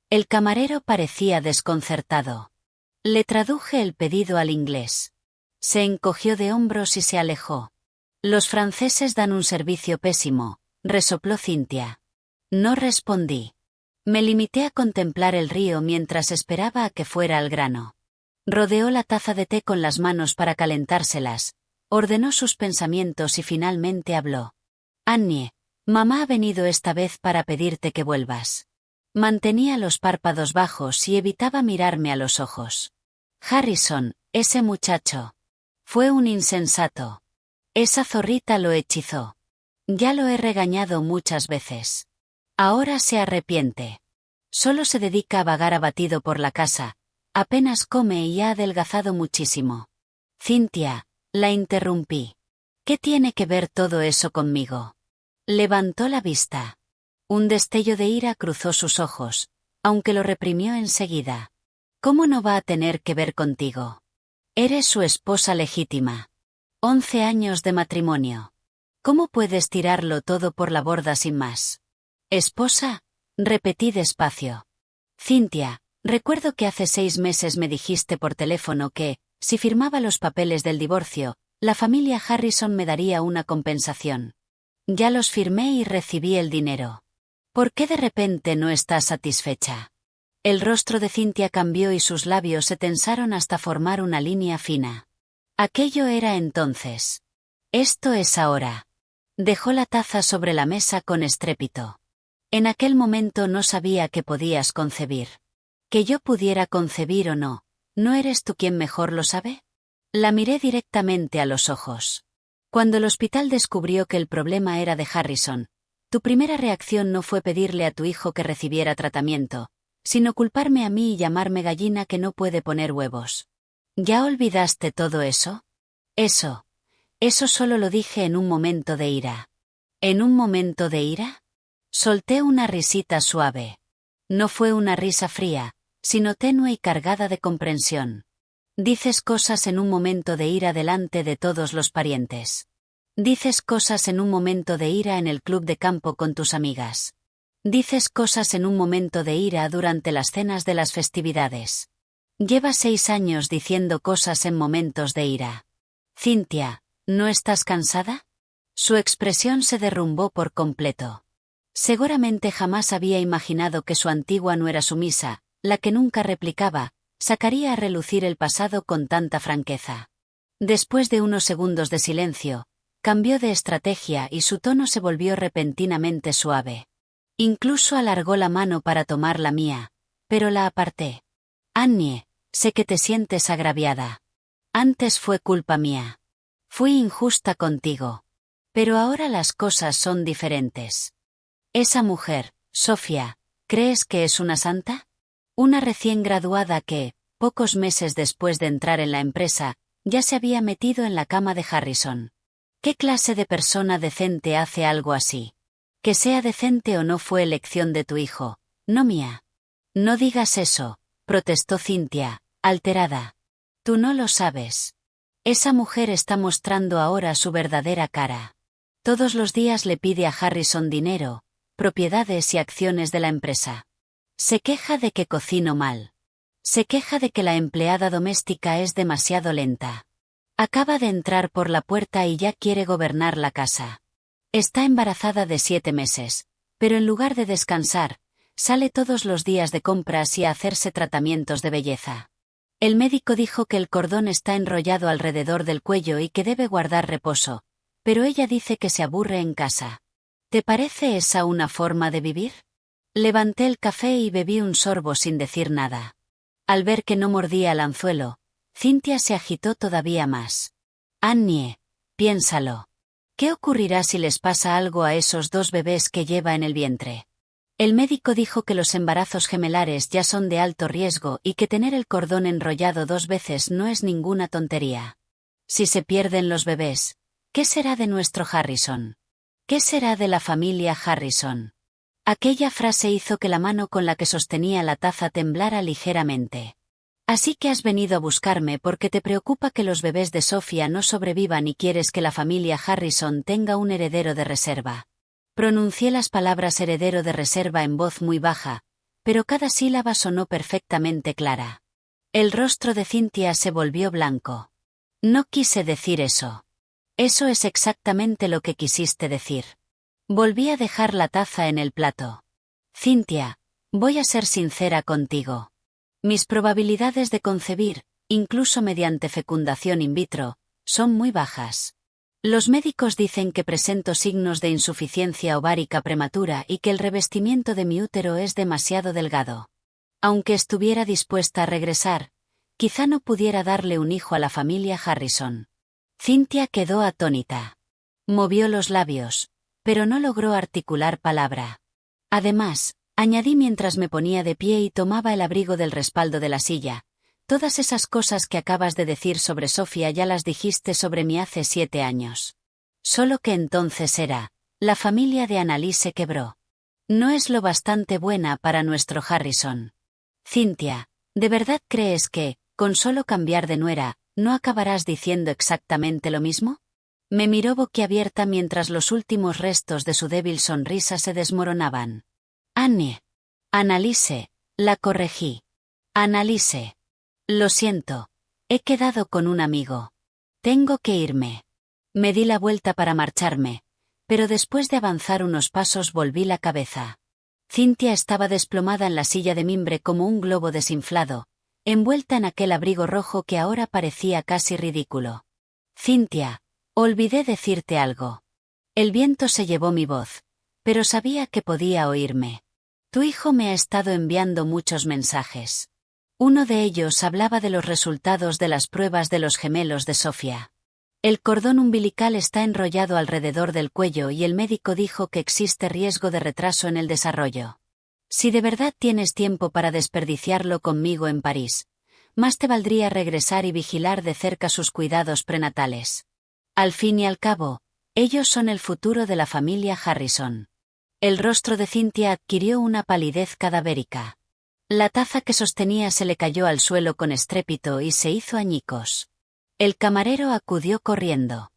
El camarero parecía desconcertado. Le traduje el pedido al inglés. Se encogió de hombros y se alejó. Los franceses dan un servicio pésimo, resopló Cynthia. No respondí. Me limité a contemplar el río mientras esperaba a que fuera al grano. Rodeó la taza de té con las manos para calentárselas, ordenó sus pensamientos y finalmente habló. Annie, mamá ha venido esta vez para pedirte que vuelvas. Mantenía los párpados bajos y evitaba mirarme a los ojos. Harrison, ese muchacho. Fue un insensato. Esa zorrita lo hechizó. Ya lo he regañado muchas veces. Ahora se arrepiente. Solo se dedica a vagar abatido por la casa, apenas come y ha adelgazado muchísimo. Cynthia, la interrumpí. ¿Qué tiene que ver todo eso conmigo? Levantó la vista. Un destello de ira cruzó sus ojos, aunque lo reprimió enseguida. ¿Cómo no va a tener que ver contigo? Eres su esposa legítima. 11 años de matrimonio. ¿Cómo puedes tirarlo todo por la borda sin más? ¿Esposa? Repetí despacio. Cynthia, recuerdo que hace 6 meses me dijiste por teléfono que, si firmaba los papeles del divorcio, la familia Harrison me daría una compensación. Ya los firmé y recibí el dinero. ¿Por qué de repente no estás satisfecha? El rostro de Cynthia cambió y sus labios se tensaron hasta formar una línea fina. Aquello era entonces. Esto es ahora. Dejó la taza sobre la mesa con estrépito. En aquel momento no sabía qué podías concebir. Que yo pudiera concebir o no, ¿no eres tú quien mejor lo sabe? La miré directamente a los ojos. Cuando el hospital descubrió que el problema era de Harrison, tu primera reacción no fue pedirle a tu hijo que recibiera tratamiento, sino culparme a mí y llamarme gallina que no puede poner huevos. ¿Ya olvidaste todo eso? Eso solo lo dije en un momento de ira. ¿En un momento de ira? Solté una risita suave. No fue una risa fría, sino tenue y cargada de comprensión. Dices cosas en un momento de ira delante de todos los parientes. Dices cosas en un momento de ira en el club de campo con tus amigas. Dices cosas en un momento de ira durante las cenas de las festividades. Llevas 6 años diciendo cosas en momentos de ira. Cynthia, ¿no estás cansada? Su expresión se derrumbó por completo. Seguramente jamás había imaginado que su antigua nuera sumisa, la que nunca replicaba, sacaría a relucir el pasado con tanta franqueza. Después de unos segundos de silencio, cambió de estrategia y su tono se volvió repentinamente suave. Incluso alargó la mano para tomar la mía, pero la aparté. Annie, sé que te sientes agraviada. Antes fue culpa mía. Fui injusta contigo. Pero ahora las cosas son diferentes. Esa mujer, Sofía, ¿crees que es una santa? Una recién graduada que, pocos meses después de entrar en la empresa, ya se había metido en la cama de Harrison. ¿Qué clase de persona decente hace algo así? Que sea decente o no fue elección de tu hijo, no mía. No digas eso, protestó Cynthia, alterada. Tú no lo sabes. Esa mujer está mostrando ahora su verdadera cara. Todos los días le pide a Harrison dinero, propiedades y acciones de la empresa. Se queja de que cocino mal. Se queja de que la empleada doméstica es demasiado lenta. Acaba de entrar por la puerta y ya quiere gobernar la casa. Está embarazada de 7 meses, pero en lugar de descansar, sale todos los días de compras y a hacerse tratamientos de belleza. El médico dijo que el cordón está enrollado alrededor del cuello y que debe guardar reposo, pero ella dice que se aburre en casa. ¿Te parece esa una forma de vivir? Levanté el café y bebí un sorbo sin decir nada. Al ver que no mordía el anzuelo, Cynthia se agitó todavía más. Annie, piénsalo. ¿Qué ocurrirá si les pasa algo a esos 2 bebés que lleva en el vientre? El médico dijo que los embarazos gemelares ya son de alto riesgo y que tener el cordón enrollado 2 veces no es ninguna tontería. Si se pierden los bebés, ¿qué será de nuestro Harrison? ¿Qué será de la familia Harrison? Aquella frase hizo que la mano con la que sostenía la taza temblara ligeramente. Así que has venido a buscarme porque te preocupa que los bebés de Sofía no sobrevivan y quieres que la familia Harrison tenga un heredero de reserva. Pronuncié las palabras heredero de reserva en voz muy baja, pero cada sílaba sonó perfectamente clara. El rostro de Cynthia se volvió blanco. No quise decir eso. Eso es exactamente lo que quisiste decir. Volví a dejar la taza en el plato. Cynthia, voy a ser sincera contigo. Mis probabilidades de concebir, incluso mediante fecundación in vitro, son muy bajas. Los médicos dicen que presento signos de insuficiencia ovárica prematura y que el revestimiento de mi útero es demasiado delgado. Aunque estuviera dispuesta a regresar, quizá no pudiera darle un hijo a la familia Harrison. Cynthia quedó atónita. Movió los labios, pero no logró articular palabra. Además, añadí mientras me ponía de pie y tomaba el abrigo del respaldo de la silla. Todas esas cosas que acabas de decir sobre Sofía ya las dijiste sobre mí hace 7 años. Solo que entonces la familia de Annalise quebró. No es lo bastante buena para nuestro Harrison. Cynthia, ¿de verdad crees que, con solo cambiar de nuera, no acabarás diciendo exactamente lo mismo? Me miró boquiabierta mientras los últimos restos de su débil sonrisa se desmoronaban. Annie. Annalise, la corregí. Annalise. Lo siento. He quedado con un amigo. Tengo que irme. Me di la vuelta para marcharme, pero después de avanzar unos pasos volví la cabeza. Cynthia estaba desplomada en la silla de mimbre como un globo desinflado, envuelta en aquel abrigo rojo que ahora parecía casi ridículo. Cynthia, olvidé decirte algo. El viento se llevó mi voz, pero sabía que podía oírme. Tu hijo me ha estado enviando muchos mensajes. Uno de ellos hablaba de los resultados de las pruebas de los gemelos de Sofía. El cordón umbilical está enrollado alrededor del cuello y el médico dijo que existe riesgo de retraso en el desarrollo. Si de verdad tienes tiempo para desperdiciarlo conmigo en París, más te valdría regresar y vigilar de cerca sus cuidados prenatales. Al fin y al cabo, ellos son el futuro de la familia Harrison. El rostro de Cynthia adquirió una palidez cadavérica. La taza que sostenía se le cayó al suelo con estrépito y se hizo añicos. El camarero acudió corriendo.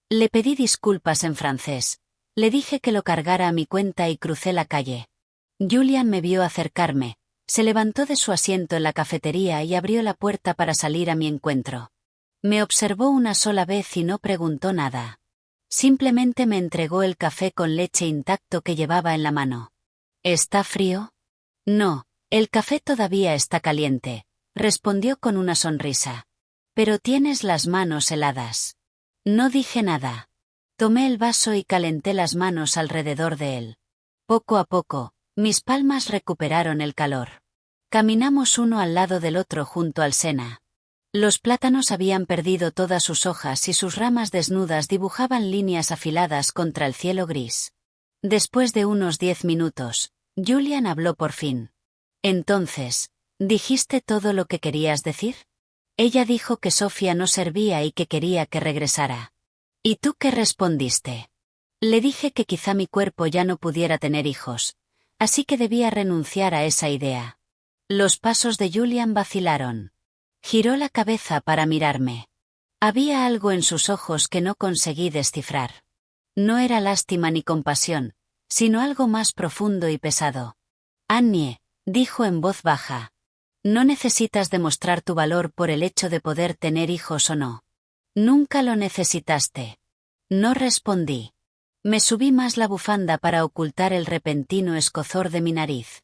Le pedí disculpas en francés. Le dije que lo cargara a mi cuenta y crucé la calle. Julian me vio acercarme, se levantó de su asiento en la cafetería y abrió la puerta para salir a mi encuentro. Me observó una sola vez y no preguntó nada. Simplemente me entregó el café con leche intacto que llevaba en la mano. ¿Está frío? No, el café todavía está caliente, respondió con una sonrisa. Pero tienes las manos heladas. No dije nada. Tomé el vaso y calenté las manos alrededor de él. Poco a poco, mis palmas recuperaron el calor. Caminamos uno al lado del otro junto al Sena. Los plátanos habían perdido todas sus hojas y sus ramas desnudas dibujaban líneas afiladas contra el cielo gris. Después de unos 10 minutos, Julian habló por fin. Entonces, ¿dijiste todo lo que querías decir? Ella dijo que Sofía no servía y que quería que regresara. ¿Y tú qué respondiste? Le dije que quizá mi cuerpo ya no pudiera tener hijos, así que debía renunciar a esa idea. Los pasos de Julian vacilaron. Giró la cabeza para mirarme. Había algo en sus ojos que no conseguí descifrar. No era lástima ni compasión, sino algo más profundo y pesado. Annie, dijo en voz baja. No necesitas demostrar tu valor por el hecho de poder tener hijos o no. Nunca lo necesitaste. No respondí. Me subí más la bufanda para ocultar el repentino escozor de mi nariz.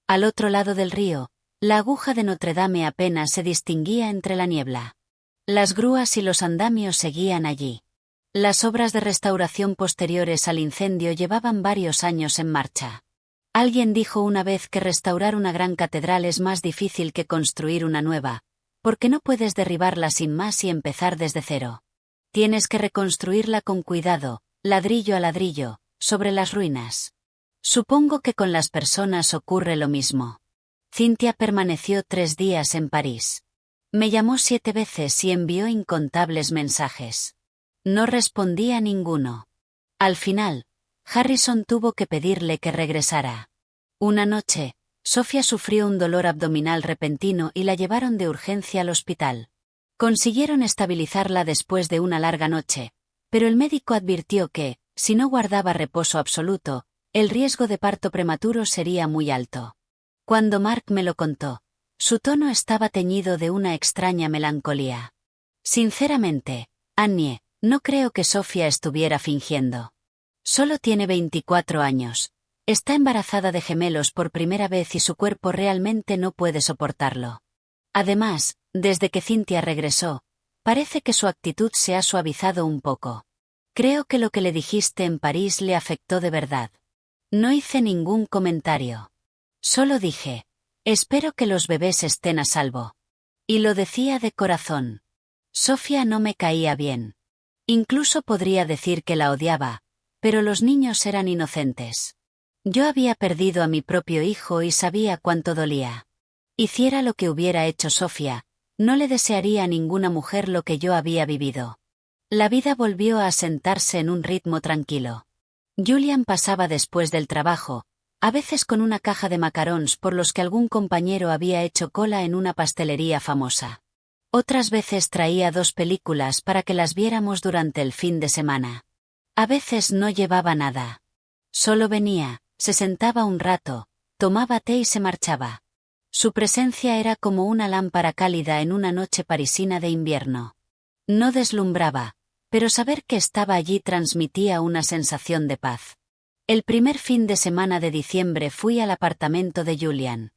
Al otro lado del río, la aguja de Notre Dame apenas se distinguía entre la niebla. Las grúas y los andamios seguían allí. Las obras de restauración posteriores al incendio llevaban varios años en marcha. Alguien dijo una vez que restaurar una gran catedral es más difícil que construir una nueva, porque no puedes derribarla sin más y empezar desde cero. Tienes que reconstruirla con cuidado, ladrillo a ladrillo, sobre las ruinas. Supongo que con las personas ocurre lo mismo. Cynthia permaneció 3 días en París. Me llamó 7 veces y envió incontables mensajes. No respondí a ninguno. Al final, Harrison tuvo que pedirle que regresara. Una noche, Sofía sufrió un dolor abdominal repentino y la llevaron de urgencia al hospital. Consiguieron estabilizarla después de una larga noche, pero el médico advirtió que, si no guardaba reposo absoluto, el riesgo de parto prematuro sería muy alto. Cuando Mark me lo contó, su tono estaba teñido de una extraña melancolía. Sinceramente, Annie, no creo que Sofía estuviera fingiendo. Solo tiene 24 años. Está embarazada de gemelos por primera vez y su cuerpo realmente no puede soportarlo. Además, desde que Cynthia regresó, parece que su actitud se ha suavizado un poco. Creo que lo que le dijiste en París le afectó de verdad. No hice ningún comentario. Solo dije, espero que los bebés estén a salvo. Y lo decía de corazón. Sofía no me caía bien. Incluso podría decir que la odiaba, pero los niños eran inocentes. Yo había perdido a mi propio hijo y sabía cuánto dolía. Hiciera lo que hubiera hecho Sofía, no le desearía a ninguna mujer lo que yo había vivido. La vida volvió a asentarse en un ritmo tranquilo. Julian pasaba después del trabajo, a veces con una caja de macarons por los que algún compañero había hecho cola en una pastelería famosa. Otras veces traía 2 películas para que las viéramos durante el fin de semana. A veces no llevaba nada. Solo venía, se sentaba un rato, tomaba té y se marchaba. Su presencia era como una lámpara cálida en una noche parisina de invierno. No deslumbraba, pero saber que estaba allí transmitía una sensación de paz. El primer fin de semana de diciembre fui al apartamento de Julian.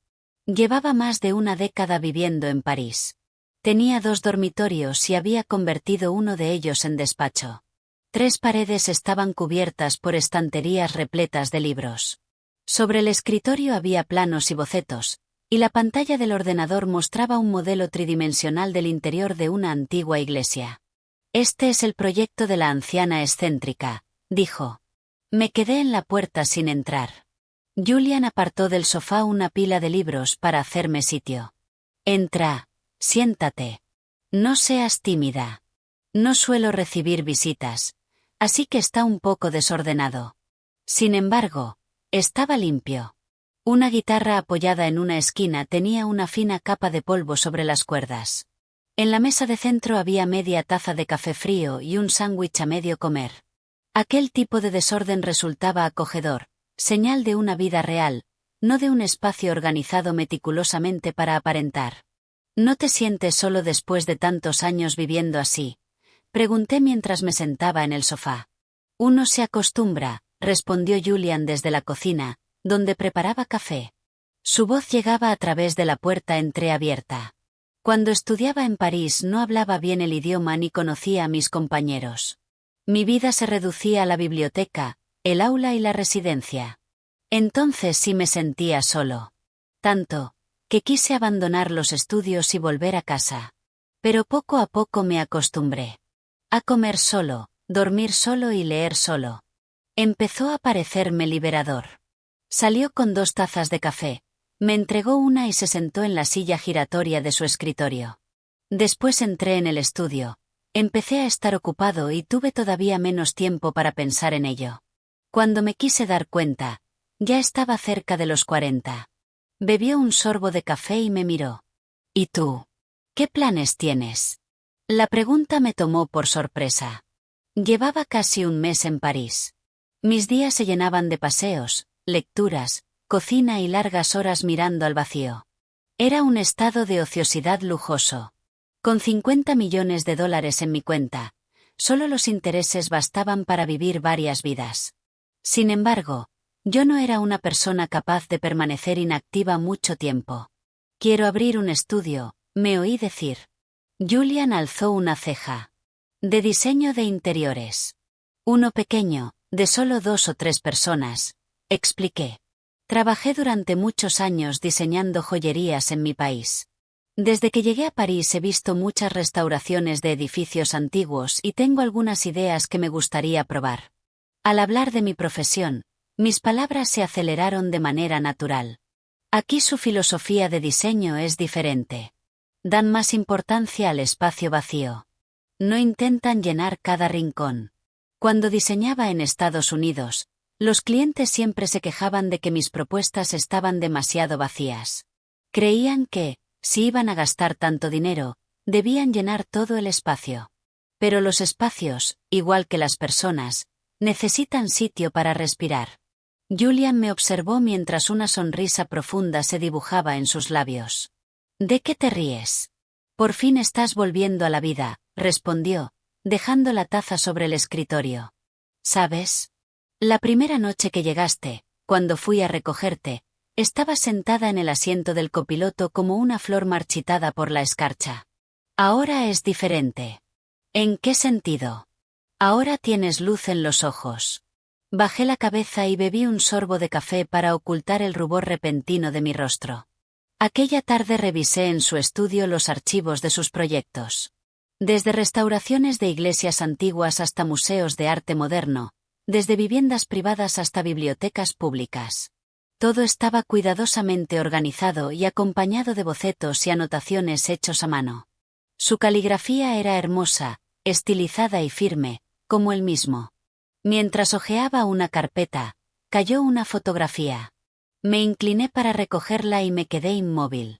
Llevaba más de una década viviendo en París. Tenía 2 dormitorios y había convertido uno de ellos en despacho. 3 paredes estaban cubiertas por estanterías repletas de libros. Sobre el escritorio había planos y bocetos, y la pantalla del ordenador mostraba un modelo tridimensional del interior de una antigua iglesia. Este es el proyecto de la anciana excéntrica, dijo. Me quedé en la puerta sin entrar. Julian apartó del sofá una pila de libros para hacerme sitio. Entra, siéntate. No seas tímida. No suelo recibir visitas, así que está un poco desordenado. Sin embargo, estaba limpio. Una guitarra apoyada en una esquina tenía una fina capa de polvo sobre las cuerdas. En la mesa de centro había media taza de café frío y un sándwich a medio comer. Aquel tipo de desorden resultaba acogedor, señal de una vida real, no de un espacio organizado meticulosamente para aparentar. ¿No te sientes solo después de tantos años viviendo así?, pregunté mientras me sentaba en el sofá. Uno se acostumbra, respondió Julian desde la cocina, donde preparaba café. Su voz llegaba a través de la puerta entreabierta. Cuando estudiaba en París no hablaba bien el idioma ni conocía a mis compañeros. Mi vida se reducía a la biblioteca, el aula y la residencia. Entonces sí me sentía solo. Tanto, que quise abandonar los estudios y volver a casa. Pero poco a poco me acostumbré. A comer solo, dormir solo y leer solo. Empezó a parecerme liberador. Salió con 2 tazas de café, me entregó una y se sentó en la silla giratoria de su escritorio. Después entré en el estudio. Empecé a estar ocupado y tuve todavía menos tiempo para pensar en ello. Cuando me quise dar cuenta, ya estaba cerca de los 40. Bebió un sorbo de café y me miró. ¿Y tú? ¿Qué planes tienes? La pregunta me tomó por sorpresa. Llevaba casi un mes en París. Mis días se llenaban de paseos, lecturas, cocina y largas horas mirando al vacío. Era un estado de ociosidad lujoso. Con $50 millones en mi cuenta, solo los intereses bastaban para vivir varias vidas. Sin embargo, yo no era una persona capaz de permanecer inactiva mucho tiempo. Quiero abrir un estudio, me oí decir. Julian alzó una ceja. De diseño de interiores. Uno pequeño, de solo 2 o 3 personas, expliqué. Trabajé durante muchos años diseñando joyerías en mi país. Desde que llegué a París he visto muchas restauraciones de edificios antiguos y tengo algunas ideas que me gustaría probar. Al hablar de mi profesión, mis palabras se aceleraron de manera natural. Aquí su filosofía de diseño es diferente. Dan más importancia al espacio vacío. No intentan llenar cada rincón. Cuando diseñaba en Estados Unidos, los clientes siempre se quejaban de que mis propuestas estaban demasiado vacías. Creían que, si iban a gastar tanto dinero, debían llenar todo el espacio. Pero los espacios, igual que las personas, necesitan sitio para respirar. Julian me observó mientras una sonrisa profunda se dibujaba en sus labios. ¿De qué te ríes? Por fin estás volviendo a la vida, respondió, dejando la taza sobre el escritorio. ¿Sabes? La primera noche que llegaste, cuando fui a recogerte, estabas sentada en el asiento del copiloto como una flor marchitada por la escarcha. Ahora es diferente. ¿En qué sentido? Ahora tienes luz en los ojos. Bajé la cabeza y bebí un sorbo de café para ocultar el rubor repentino de mi rostro. Aquella tarde revisé en su estudio los archivos de sus proyectos. Desde restauraciones de iglesias antiguas hasta museos de arte moderno, desde viviendas privadas hasta bibliotecas públicas. Todo estaba cuidadosamente organizado y acompañado de bocetos y anotaciones hechos a mano. Su caligrafía era hermosa, estilizada y firme, como él mismo. Mientras hojeaba una carpeta, cayó una fotografía. Me incliné para recogerla y me quedé inmóvil.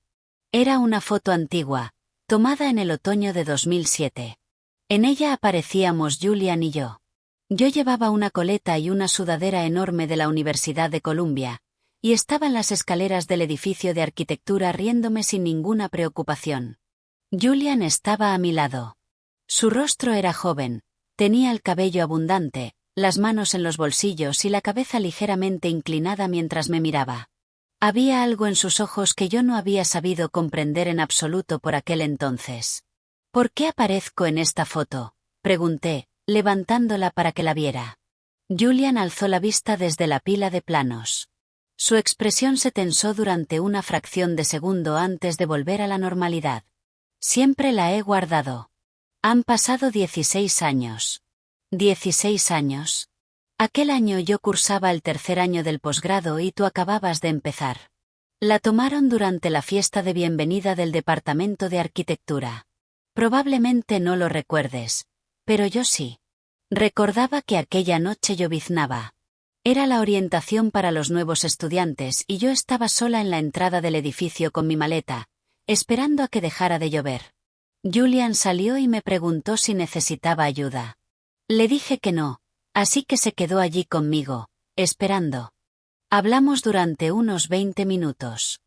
Era una foto antigua, tomada en el otoño de 2007. En ella aparecíamos Julian y yo. Yo llevaba una coleta y una sudadera enorme de la Universidad de Columbia, y estaba en las escaleras del edificio de arquitectura riéndome sin ninguna preocupación. Julian estaba a mi lado. Su rostro era joven, tenía el cabello abundante, las manos en los bolsillos y la cabeza ligeramente inclinada mientras me miraba. Había algo en sus ojos que yo no había sabido comprender en absoluto por aquel entonces. ¿Por qué aparezco en esta foto?, pregunté, levantándola para que la viera. Julian alzó la vista desde la pila de planos. Su expresión se tensó durante una fracción de segundo antes de volver a la normalidad. Siempre la he guardado. Han pasado 16 años. 16 años. Aquel año yo cursaba el 3er año del posgrado y tú acababas de empezar. La tomaron durante la fiesta de bienvenida del departamento de arquitectura. Probablemente no lo recuerdes, pero yo sí. Recordaba que aquella noche lloviznaba. Era la orientación para los nuevos estudiantes y yo estaba sola en la entrada del edificio con mi maleta, esperando a que dejara de llover. Julian salió y me preguntó si necesitaba ayuda. Le dije que no, así que se quedó allí conmigo, esperando. Hablamos durante unos 20 minutos.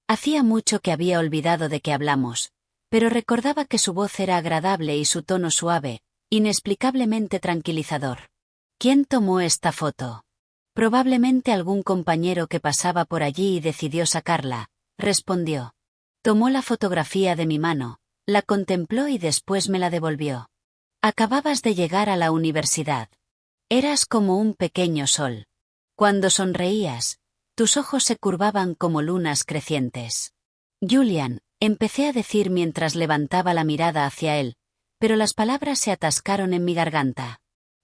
Hacía mucho que había olvidado de que hablamos, pero recordaba que su voz era agradable y su tono suave, inexplicablemente tranquilizador. ¿Quién tomó esta foto? Probablemente algún compañero que pasaba por allí y decidió sacarla, respondió. Tomó la fotografía de mi mano, la contempló y después me la devolvió. Acababas de llegar a la universidad. Eras como un pequeño sol. Cuando sonreías, tus ojos se curvaban como lunas crecientes. Julian, Empecé a decir mientras levantaba la mirada hacia él, pero las palabras se atascaron en mi garganta.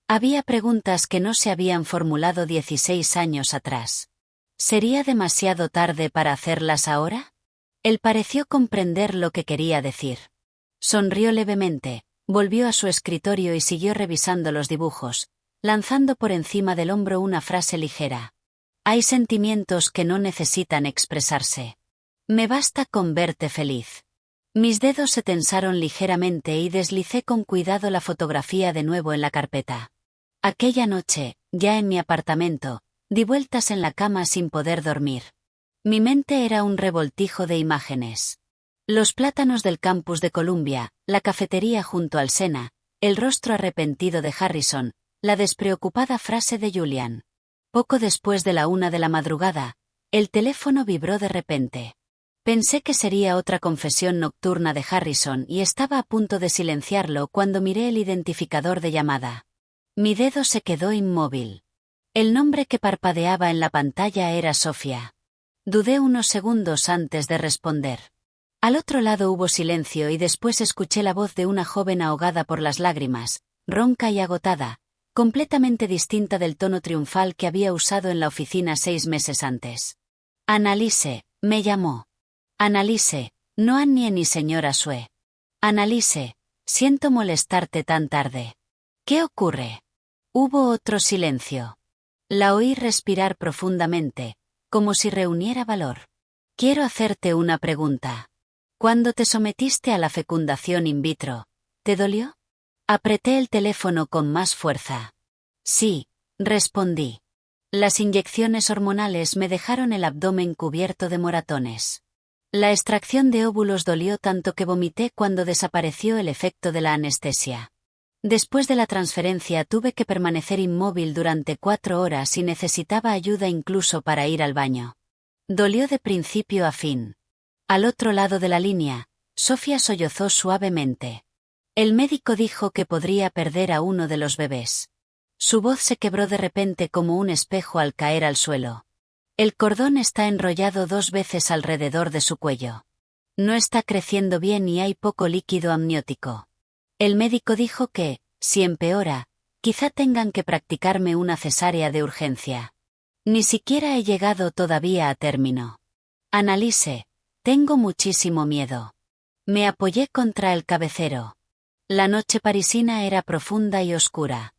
Había preguntas que no se habían formulado 16 años atrás. ¿Sería demasiado tarde para hacerlas ahora? Él pareció comprender lo que quería decir. Sonrió levemente, volvió a su escritorio y siguió revisando los dibujos, lanzando por encima del hombro una frase ligera. Hay sentimientos que no necesitan expresarse. Me basta con verte feliz. Mis dedos se tensaron ligeramente y deslicé con cuidado la fotografía de nuevo en la carpeta. Aquella noche, ya en mi apartamento, di vueltas en la cama sin poder dormir. Mi mente era un revoltijo de imágenes. Los plátanos del campus de Columbia, la cafetería junto al Sena, el rostro arrepentido de Harrison, la despreocupada frase de Julian. Poco después de la 1 de la madrugada, el teléfono vibró de repente. Pensé que sería otra confesión nocturna de Harrison y estaba a punto de silenciarlo cuando miré el identificador de llamada. Mi dedo se quedó inmóvil. El nombre que parpadeaba en la pantalla era Sofía. Dudé unos segundos antes de responder. Al otro lado hubo silencio y después escuché la voz de una joven ahogada por las lágrimas, ronca y agotada, completamente distinta del tono triunfal que había usado en la oficina 6 meses antes. Annalise, me llamó. Annalise, no Annie ni señora Sue. Annalise, siento molestarte tan tarde. ¿Qué ocurre? Hubo otro silencio. La oí respirar profundamente, como si reuniera valor. Quiero hacerte una pregunta. Cuando te sometiste a la fecundación in vitro, ¿te dolió? Apreté el teléfono con más fuerza. Sí, respondí. Las inyecciones hormonales me dejaron el abdomen cubierto de moratones. La extracción de óvulos dolió tanto que vomité cuando desapareció el efecto de la anestesia. Después de la transferencia tuve que permanecer inmóvil durante 4 horas y necesitaba ayuda incluso para ir al baño. Dolió de principio a fin. Al otro lado de la línea, Sofía sollozó suavemente. El médico dijo que podría perder a uno de los bebés. Su voz se quebró de repente como un espejo al caer al suelo. El cordón está enrollado 2 veces alrededor de su cuello. No está creciendo bien y hay poco líquido amniótico. El médico dijo que, si empeora, quizá tengan que practicarme una cesárea de urgencia. Ni siquiera he llegado todavía a término. Annalise, tengo muchísimo miedo. Me apoyé contra el cabecero. La noche parisina era profunda y oscura.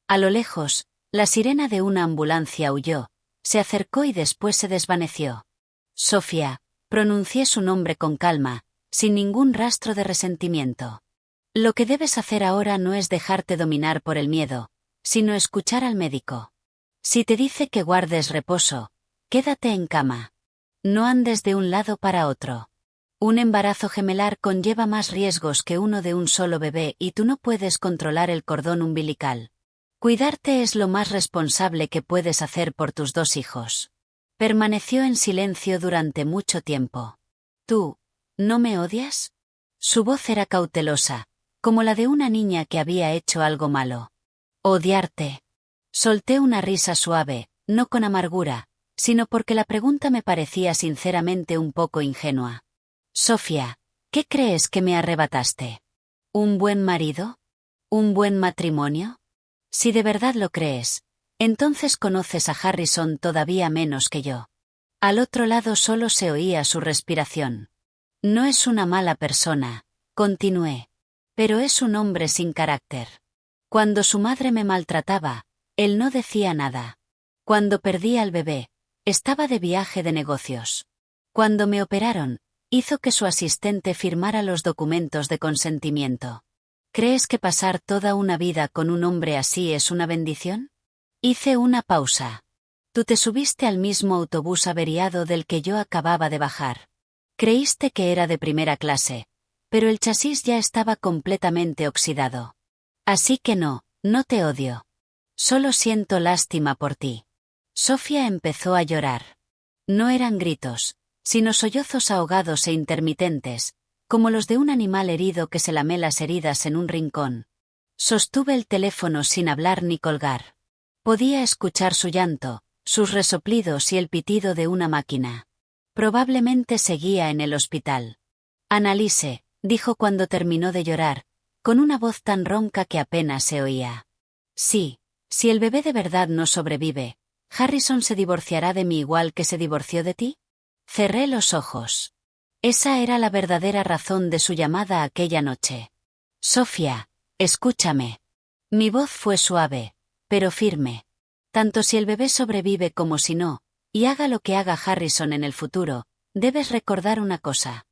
A lo lejos, la sirena de una ambulancia aulló, se acercó y después se desvaneció. Sofía, pronuncié su nombre con calma, sin ningún rastro de resentimiento. Lo que debes hacer ahora no es dejarte dominar por el miedo, sino escuchar al médico. Si te dice que guardes reposo, quédate en cama. No andes de un lado para otro. Un embarazo gemelar conlleva más riesgos que uno de un solo bebé y tú no puedes controlar el cordón umbilical. Cuidarte es lo más responsable que puedes hacer por tus 2 hijos. Permaneció en silencio durante mucho tiempo. ¿Tú, no me odias? Su voz era cautelosa, como la de una niña que había hecho algo malo. Odiarte. Solté una risa suave, no con amargura, sino porque la pregunta me parecía sinceramente un poco ingenua. Sofía, ¿qué crees que me arrebataste? ¿Un buen marido? ¿Un buen matrimonio? Si de verdad lo crees, entonces conoces a Harrison todavía menos que yo. Al otro lado solo se oía su respiración. No es una mala persona, continué. Pero es un hombre sin carácter. Cuando su madre me maltrataba, él no decía nada. Cuando perdí al bebé, estaba de viaje de negocios. Cuando me operaron, hizo que su asistente firmara los documentos de consentimiento. ¿Crees que pasar toda una vida con un hombre así es una bendición? Hice una pausa. Tú te subiste al mismo autobús averiado del que yo acababa de bajar. Creíste que era de primera clase, pero el chasis ya estaba completamente oxidado. Así que no te odio. Solo siento lástima por ti. Sofía empezó a llorar. No eran gritos, sino sollozos ahogados e intermitentes, como los de un animal herido que se lame las heridas en un rincón. Sostuve el teléfono sin hablar ni colgar. Podía escuchar su llanto, sus resoplidos y el pitido de una máquina. Probablemente seguía en el hospital. Annalise, dijo cuando terminó de llorar, con una voz tan ronca que apenas se oía. Sí, si el bebé de verdad no sobrevive, ¿Harrison se divorciará de mí igual que se divorció de ti? Cerré los ojos. Esa era la verdadera razón de su llamada aquella noche. Sofía, escúchame. Mi voz fue suave, pero firme. Tanto si el bebé sobrevive como si no, y haga lo que haga Harrison en el futuro, debes recordar una cosa.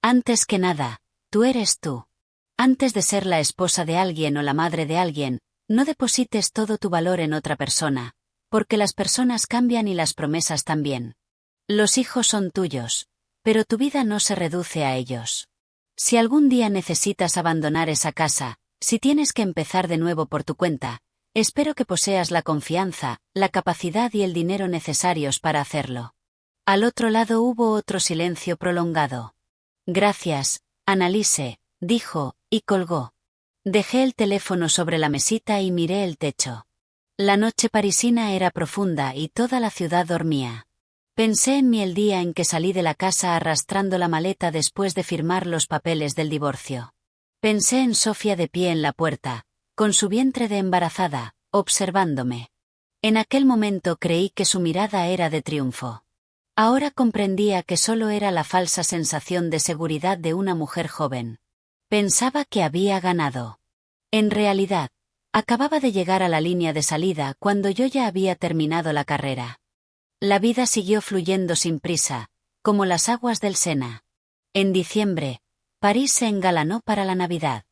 Antes que nada, tú eres tú. Antes de ser la esposa de alguien o la madre de alguien, no deposites todo tu valor en otra persona, porque las personas cambian y las promesas también. Los hijos son tuyos, pero tu vida no se reduce a ellos. Si algún día necesitas abandonar esa casa, si tienes que empezar de nuevo por tu cuenta, espero que poseas la confianza, la capacidad y el dinero necesarios para hacerlo. Al otro lado hubo otro silencio prolongado. Gracias, Annalise, dijo, y colgó. Dejé el teléfono sobre la mesita y miré el techo. La noche parisina era profunda y toda la ciudad dormía. Pensé en mí el día en que salí de la casa arrastrando la maleta después de firmar los papeles del divorcio. Pensé en Sofía de pie en la puerta, con su vientre de embarazada, observándome. En aquel momento creí que su mirada era de triunfo. Ahora comprendía que solo era la falsa sensación de seguridad de una mujer joven. Pensaba que había ganado. En realidad, acababa de llegar a la línea de salida cuando yo ya había terminado la carrera. La vida siguió fluyendo sin prisa, como las aguas del Sena. En diciembre, París se engalanó para la Navidad.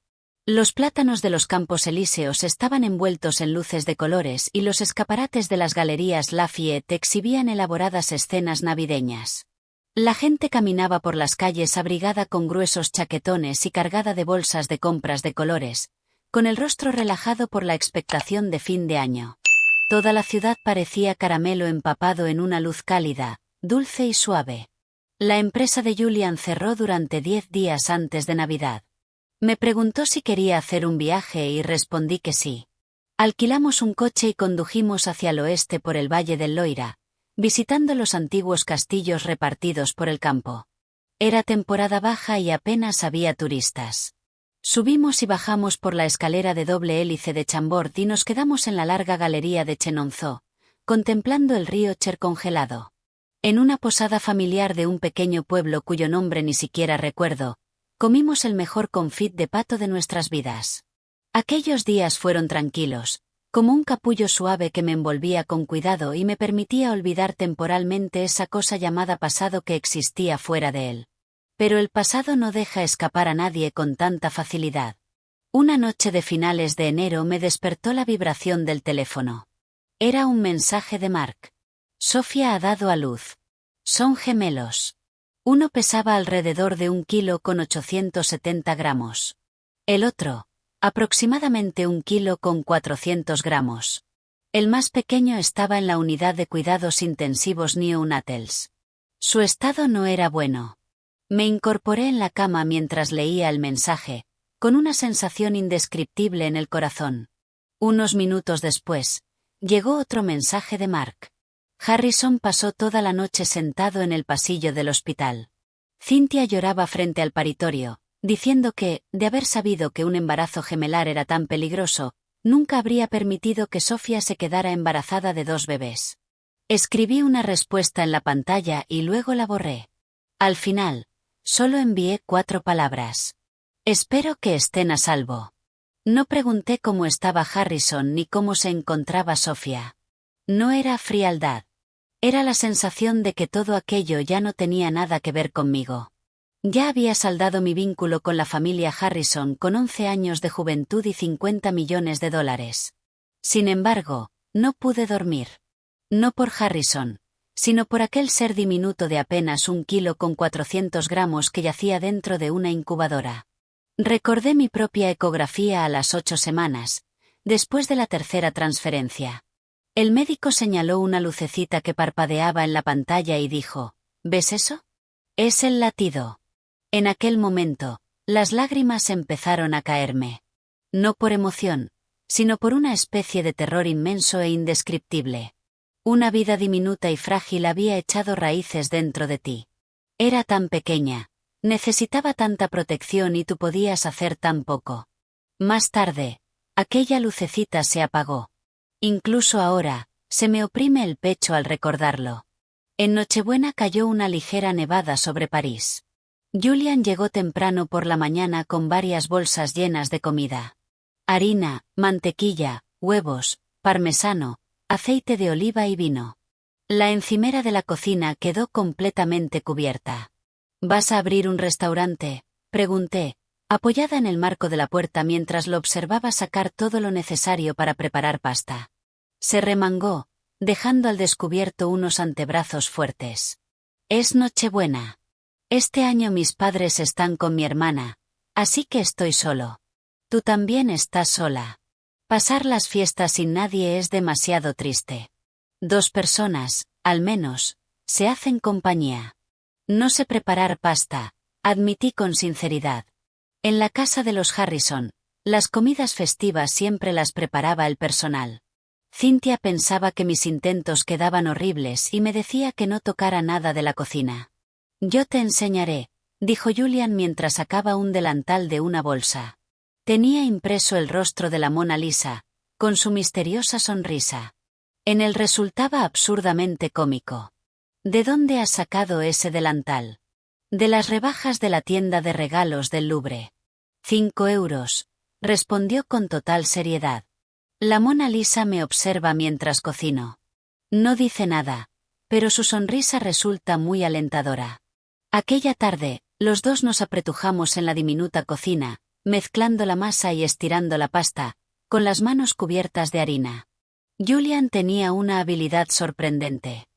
Los plátanos de los Campos Elíseos estaban envueltos en luces de colores y los escaparates de las galerías Lafayette exhibían elaboradas escenas navideñas. La gente caminaba por las calles abrigada con gruesos chaquetones y cargada de bolsas de compras de colores, con el rostro relajado por la expectación de fin de año. Toda la ciudad parecía caramelo empapado en una luz cálida, dulce y suave. La empresa de Julian cerró durante 10 días antes de Navidad. Me preguntó si quería hacer un viaje y respondí que sí. Alquilamos un coche y condujimos hacia el oeste por el Valle del Loira, visitando los antiguos castillos repartidos por el campo. Era temporada baja y apenas había turistas. Subimos y bajamos por la escalera de doble hélice de Chambord y nos quedamos en la larga galería de Chenonceau, contemplando el río Cher congelado. En una posada familiar de un pequeño pueblo cuyo nombre ni siquiera recuerdo, comimos el mejor confit de pato de nuestras vidas. Aquellos días fueron tranquilos, como un capullo suave que me envolvía con cuidado y me permitía olvidar temporalmente esa cosa llamada pasado que existía fuera de él. Pero el pasado no deja escapar a nadie con tanta facilidad. Una noche de finales de enero me despertó la vibración del teléfono. Era un mensaje de Mark. Sofía ha dado a luz. Son gemelos. Uno pesaba alrededor de 1 kilo con 870 gramos. El otro, aproximadamente 1 kilo con 400 gramos. El más pequeño estaba en la unidad de cuidados intensivos neonatals. Su estado no era bueno. Me incorporé en la cama mientras leía el mensaje, con una sensación indescriptible en el corazón. Unos minutos después, llegó otro mensaje de Mark. Harrison pasó toda la noche sentado en el pasillo del hospital. Cynthia lloraba frente al paritorio, diciendo que, de haber sabido que un embarazo gemelar era tan peligroso, nunca habría permitido que Sofía se quedara embarazada de 2 bebés. Escribí una respuesta en la pantalla y luego la borré. Al final, solo envié 4 palabras. Espero que estén a salvo. No pregunté cómo estaba Harrison ni cómo se encontraba Sofía. No era frialdad. Era la sensación de que todo aquello ya no tenía nada que ver conmigo. Ya había saldado mi vínculo con la familia Harrison con 11 años de juventud y $50 millones. Sin embargo, no pude dormir. No por Harrison, sino por aquel ser diminuto de apenas 1 kilo con 400 gramos que yacía dentro de una incubadora. Recordé mi propia ecografía a las 8 semanas, después de la tercera transferencia. El médico señaló una lucecita que parpadeaba en la pantalla y dijo, ¿ves eso? Es el latido. En aquel momento, las lágrimas empezaron a caerme. No por emoción, sino por una especie de terror inmenso e indescriptible. Una vida diminuta y frágil había echado raíces dentro de ti. Era tan pequeña, Necesitaba tanta protección y tú podías hacer tan poco. Más tarde, aquella lucecita se apagó. Incluso ahora, se me oprime el pecho al recordarlo. En Nochebuena cayó una ligera nevada sobre París. Julian llegó temprano por la mañana con varias bolsas llenas de comida. Harina, mantequilla, huevos, parmesano, aceite de oliva y vino. La encimera de la cocina quedó completamente cubierta. ¿Vas a abrir un restaurante?, pregunté, apoyada en el marco de la puerta mientras lo observaba sacar todo lo necesario para preparar pasta. Se remangó, dejando al descubierto unos antebrazos fuertes. Es Nochebuena. Este año mis padres están con mi hermana, así que estoy solo. Tú también estás sola. Pasar las fiestas sin nadie es demasiado triste. 2 personas, al menos, se hacen compañía. No sé preparar pasta, admití con sinceridad. En la casa de los Harrison, las comidas festivas siempre las preparaba el personal. Cynthia pensaba que mis intentos quedaban horribles y me decía que no tocara nada de la cocina. Yo te enseñaré, dijo Julian mientras sacaba un delantal de una bolsa. Tenía impreso el rostro de la Mona Lisa, con su misteriosa sonrisa. En él resultaba absurdamente cómico. ¿De dónde has sacado ese delantal? De las rebajas de la tienda de regalos del Louvre. 5 euros, respondió con total seriedad. La Mona Lisa me observa mientras cocino. No dice nada, pero su sonrisa resulta muy alentadora. Aquella tarde, los dos nos apretujamos en la diminuta cocina, mezclando la masa y estirando la pasta, con las manos cubiertas de harina. Julian tenía una habilidad sorprendente.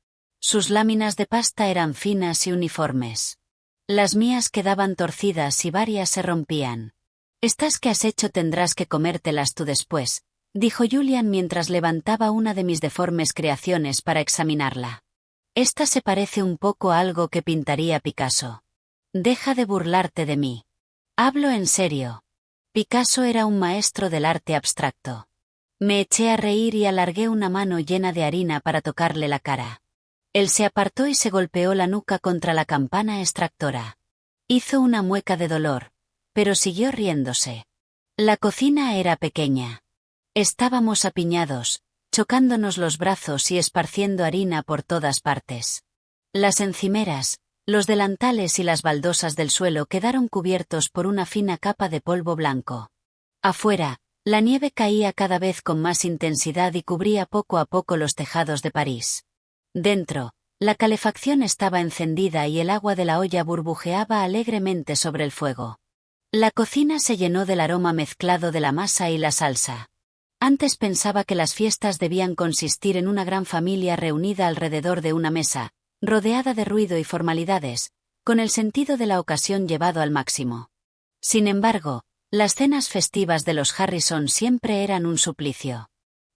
Sus láminas de pasta eran finas y uniformes. Las mías quedaban torcidas y varias se rompían. Estas que has hecho tendrás que comértelas tú después, dijo Julian mientras levantaba una de mis deformes creaciones para examinarla. Esta se parece un poco a algo que pintaría Picasso. Deja de burlarte de mí. Hablo en serio. Picasso era un maestro del arte abstracto. Me eché a reír y alargué una mano llena de harina para tocarle la cara. Él se apartó y se golpeó la nuca contra la campana extractora. Hizo una mueca de dolor, pero siguió riéndose. La cocina era pequeña. Estábamos apiñados, chocándonos los brazos y esparciendo harina por todas partes. Las encimeras, los delantales y las baldosas del suelo quedaron cubiertos por una fina capa de polvo blanco. Afuera, la nieve caía cada vez con más intensidad y cubría poco a poco los tejados de París. Dentro, la calefacción estaba encendida y el agua de la olla burbujeaba alegremente sobre el fuego. La cocina se llenó del aroma mezclado de la masa y la salsa. Antes pensaba que las fiestas debían consistir en una gran familia reunida alrededor de una mesa, rodeada de ruido y formalidades, con el sentido de la ocasión llevado al máximo. Sin embargo, las cenas festivas de los Harrison siempre eran un suplicio.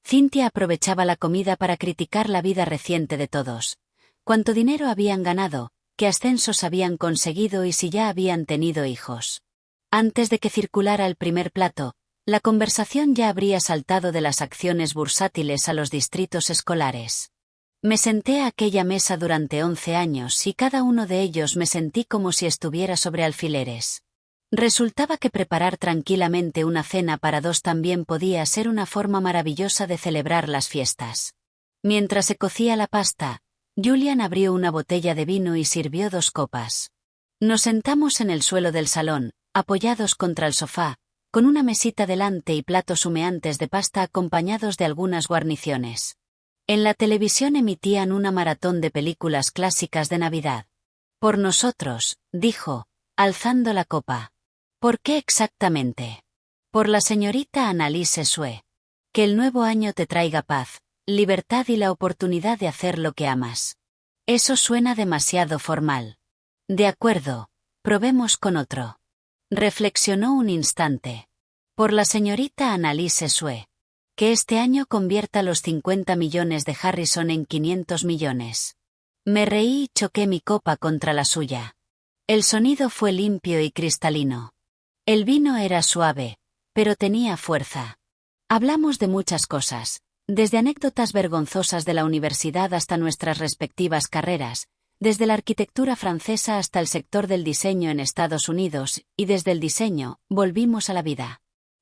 Cynthia aprovechaba la comida para criticar la vida reciente de todos. Cuánto dinero habían ganado, qué ascensos habían conseguido y si ya habían tenido hijos. Antes de que circulara el primer plato, la conversación ya habría saltado de las acciones bursátiles a los distritos escolares. Me senté a aquella mesa durante 11 años y cada uno de ellos me sentí como si estuviera sobre alfileres. Resultaba que preparar tranquilamente una cena para 2 también podía ser una forma maravillosa de celebrar las fiestas. Mientras se cocía la pasta, Julian abrió una botella de vino y sirvió 2 copas. Nos sentamos en el suelo del salón, apoyados contra el sofá, con una mesita delante y platos humeantes de pasta acompañados de algunas guarniciones. En la televisión emitían una maratón de películas clásicas de Navidad. Por nosotros, dijo, alzando la copa. ¿Por qué exactamente? Por la señorita Annalise Sue. Que el nuevo año te traiga paz, libertad y la oportunidad de hacer lo que amas. Eso suena demasiado formal. De acuerdo, probemos con otro. Reflexionó un instante. Por la señorita Annalise Sue. Que este año convierta los 50 millones de Harrison en 500 millones. Me reí y choqué mi copa contra la suya. El sonido fue limpio y cristalino. El vino era suave, pero tenía fuerza. Hablamos de muchas cosas, desde anécdotas vergonzosas de la universidad hasta nuestras respectivas carreras, desde la arquitectura francesa hasta el sector del diseño en Estados Unidos, y desde el diseño, volvimos a la vida.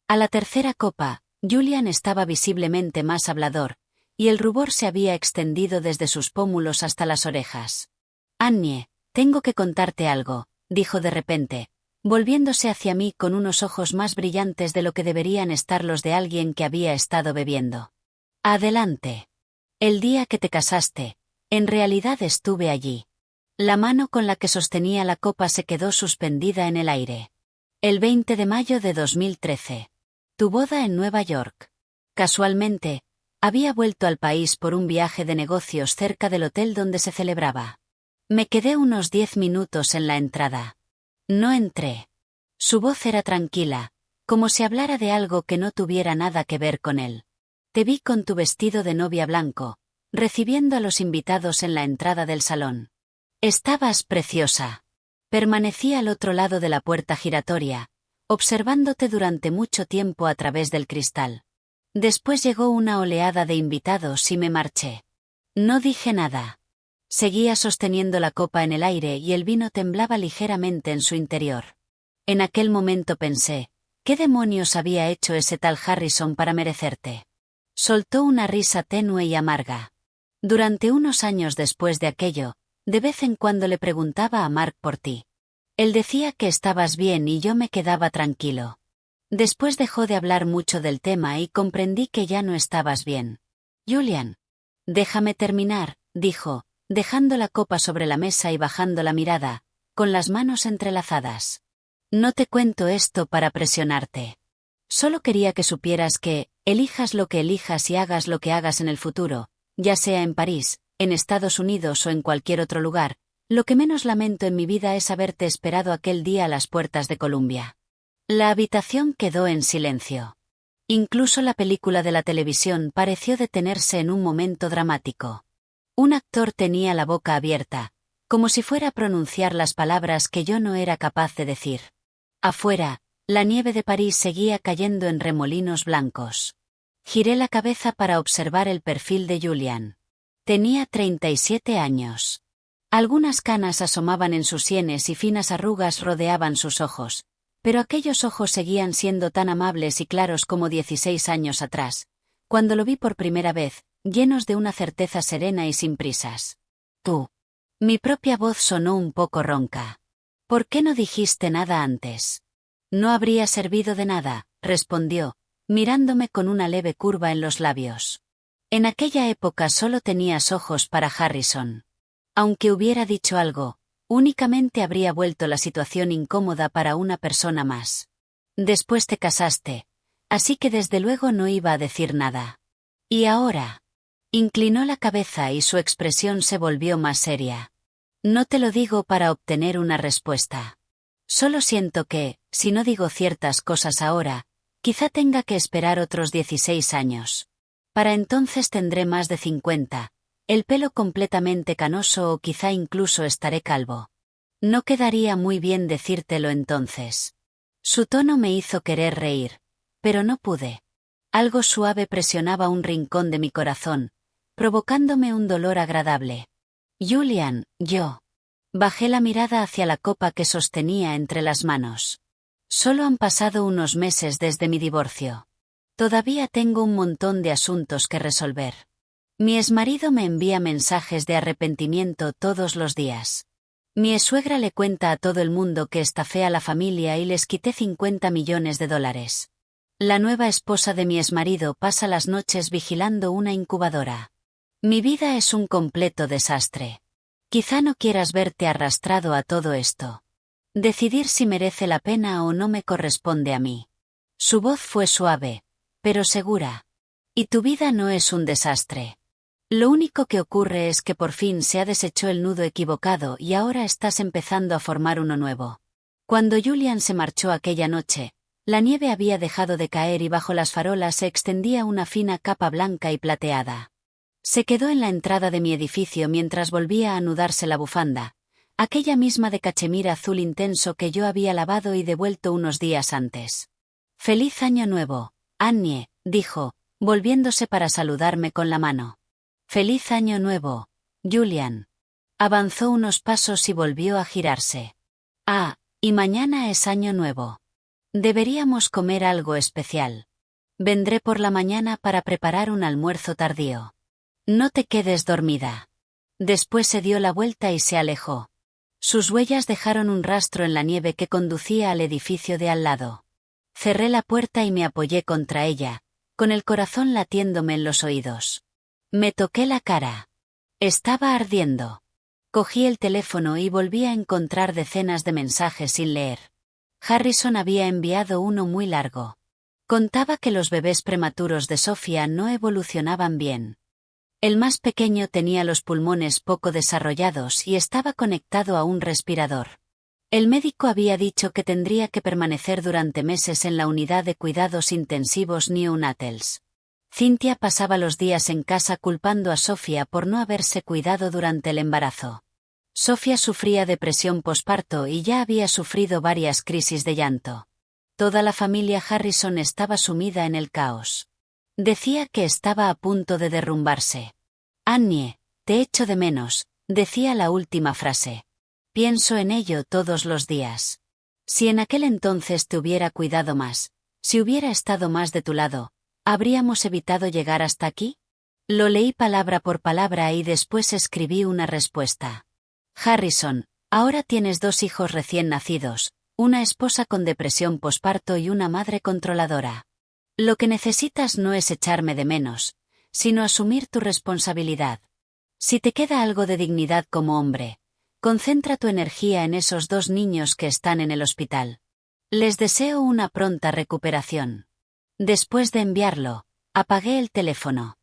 A la tercera copa, Julian estaba visiblemente más hablador, y el rubor se había extendido desde sus pómulos hasta las orejas. Annie, tengo que contarte algo, dijo de repente, volviéndose hacia mí con unos ojos más brillantes de lo que deberían estar los de alguien que había estado bebiendo. Adelante. El día que te casaste, en realidad estuve allí. La mano con la que sostenía la copa se quedó suspendida en el aire. El 20 de mayo de 2013. Tu boda en Nueva York. Casualmente, había vuelto al país por un viaje de negocios cerca del hotel donde se celebraba. Me quedé unos 10 minutos en la entrada. No entré. Su voz era tranquila, como si hablara de algo que no tuviera nada que ver con él. Te vi con tu vestido de novia blanco, recibiendo a los invitados en la entrada del salón. Estabas preciosa. Permanecí al otro lado de la puerta giratoria, observándote durante mucho tiempo a través del cristal. Después llegó una oleada de invitados y me marché. No dije nada. Seguía sosteniendo la copa en el aire y el vino temblaba ligeramente en su interior. En aquel momento pensé, ¿qué demonios había hecho ese tal Harrison para merecerte? Soltó una risa tenue y amarga. Durante unos años después de aquello, de vez en cuando le preguntaba a Mark por ti. Él decía que estabas bien y yo me quedaba tranquilo. Después dejó de hablar mucho del tema y comprendí que ya no estabas bien. Julian. Déjame terminar, dijo, dejando la copa sobre la mesa y bajando la mirada, con las manos entrelazadas. No te cuento esto para presionarte. Solo quería que supieras que, elijas lo que elijas y hagas lo que hagas en el futuro, ya sea en París, en Estados Unidos o en cualquier otro lugar, lo que menos lamento en mi vida es haberte esperado aquel día a las puertas de Columbia. La habitación quedó en silencio. Incluso la película de la televisión pareció detenerse en un momento dramático. Un actor tenía la boca abierta, como si fuera a pronunciar las palabras que yo no era capaz de decir. Afuera, la nieve de París seguía cayendo en remolinos blancos. Giré la cabeza para observar el perfil de Julian. Tenía 37 años. Algunas canas asomaban en sus sienes y finas arrugas rodeaban sus ojos, pero aquellos ojos seguían siendo tan amables y claros como 16 años atrás, cuando lo vi por primera vez, llenos de una certeza serena y sin prisas. Tú. Mi propia voz sonó un poco ronca. ¿Por qué no dijiste nada antes? No habría servido de nada, respondió, mirándome con una leve curva en los labios. En aquella época solo tenías ojos para Harrison. Aunque hubiera dicho algo, únicamente habría vuelto la situación incómoda para una persona más. Después te casaste, así que desde luego no iba a decir nada. ¿Y ahora? Inclinó la cabeza y su expresión se volvió más seria. No te lo digo para obtener una respuesta. Solo siento que, si no digo ciertas cosas ahora, quizá tenga que esperar otros 16 años. Para entonces tendré más de 50, el pelo completamente canoso o quizá incluso estaré calvo. No quedaría muy bien decírtelo entonces. Su tono me hizo querer reír, pero no pude. Algo suave presionaba un rincón de mi corazón, provocándome un dolor agradable. Julian, yo. Bajé la mirada hacia la copa que sostenía entre las manos. Solo han pasado unos meses desde mi divorcio. Todavía tengo un montón de asuntos que resolver. Mi exmarido me envía mensajes de arrepentimiento todos los días. Mi exsuegra le cuenta a todo el mundo que estafé a la familia y les quité 50 millones de dólares. La nueva esposa de mi exmarido pasa las noches vigilando una incubadora. Mi vida es un completo desastre. Quizá no quieras verte arrastrado a todo esto. Decidir si merece la pena o no me corresponde a mí. Su voz fue suave, pero segura. Y tu vida no es un desastre. Lo único que ocurre es que por fin se ha deshecho el nudo equivocado y ahora estás empezando a formar uno nuevo. Cuando Julian se marchó aquella noche, la nieve había dejado de caer y bajo las farolas se extendía una fina capa blanca y plateada. Se quedó en la entrada de mi edificio mientras volvía a anudarse la bufanda, aquella misma de cachemir azul intenso que yo había lavado y devuelto unos días antes. «Feliz Año Nuevo, Annie», dijo, volviéndose para saludarme con la mano. «Feliz Año Nuevo, Julian». Avanzó unos pasos y volvió a girarse. Ah, y mañana es año nuevo. Deberíamos comer algo especial. Vendré por la mañana para preparar un almuerzo tardío. No te quedes dormida. Después se dio la vuelta y se alejó. Sus huellas dejaron un rastro en la nieve que conducía al edificio de al lado. Cerré la puerta y me apoyé contra ella, con el corazón latiéndome en los oídos. Me toqué la cara. Estaba ardiendo. Cogí el teléfono y volví a encontrar decenas de mensajes sin leer. Harrison había enviado uno muy largo. Contaba que los bebés prematuros de Sofía no evolucionaban bien. El más pequeño tenía los pulmones poco desarrollados y estaba conectado a un respirador. El médico había dicho que tendría que permanecer durante meses en la unidad de cuidados intensivos neonatals. Cynthia pasaba los días en casa culpando a Sofía por no haberse cuidado durante el embarazo. Sofía sufría depresión posparto y ya había sufrido varias crisis de llanto. Toda la familia Harrison estaba sumida en el caos. Decía que estaba a punto de derrumbarse. Annie, te echo de menos, decía la última frase. Pienso en ello todos los días. Si en aquel entonces te hubiera cuidado más, si hubiera estado más de tu lado, ¿habríamos evitado llegar hasta aquí? Lo leí palabra por palabra y después escribí una respuesta. Harrison, ahora tienes 2 hijos recién nacidos, una esposa con depresión posparto y una madre controladora. Lo que necesitas no es echarme de menos, sino asumir tu responsabilidad. Si te queda algo de dignidad como hombre, concentra tu energía en esos 2 niños que están en el hospital. Les deseo una pronta recuperación. Después de enviarlo, apagué el teléfono.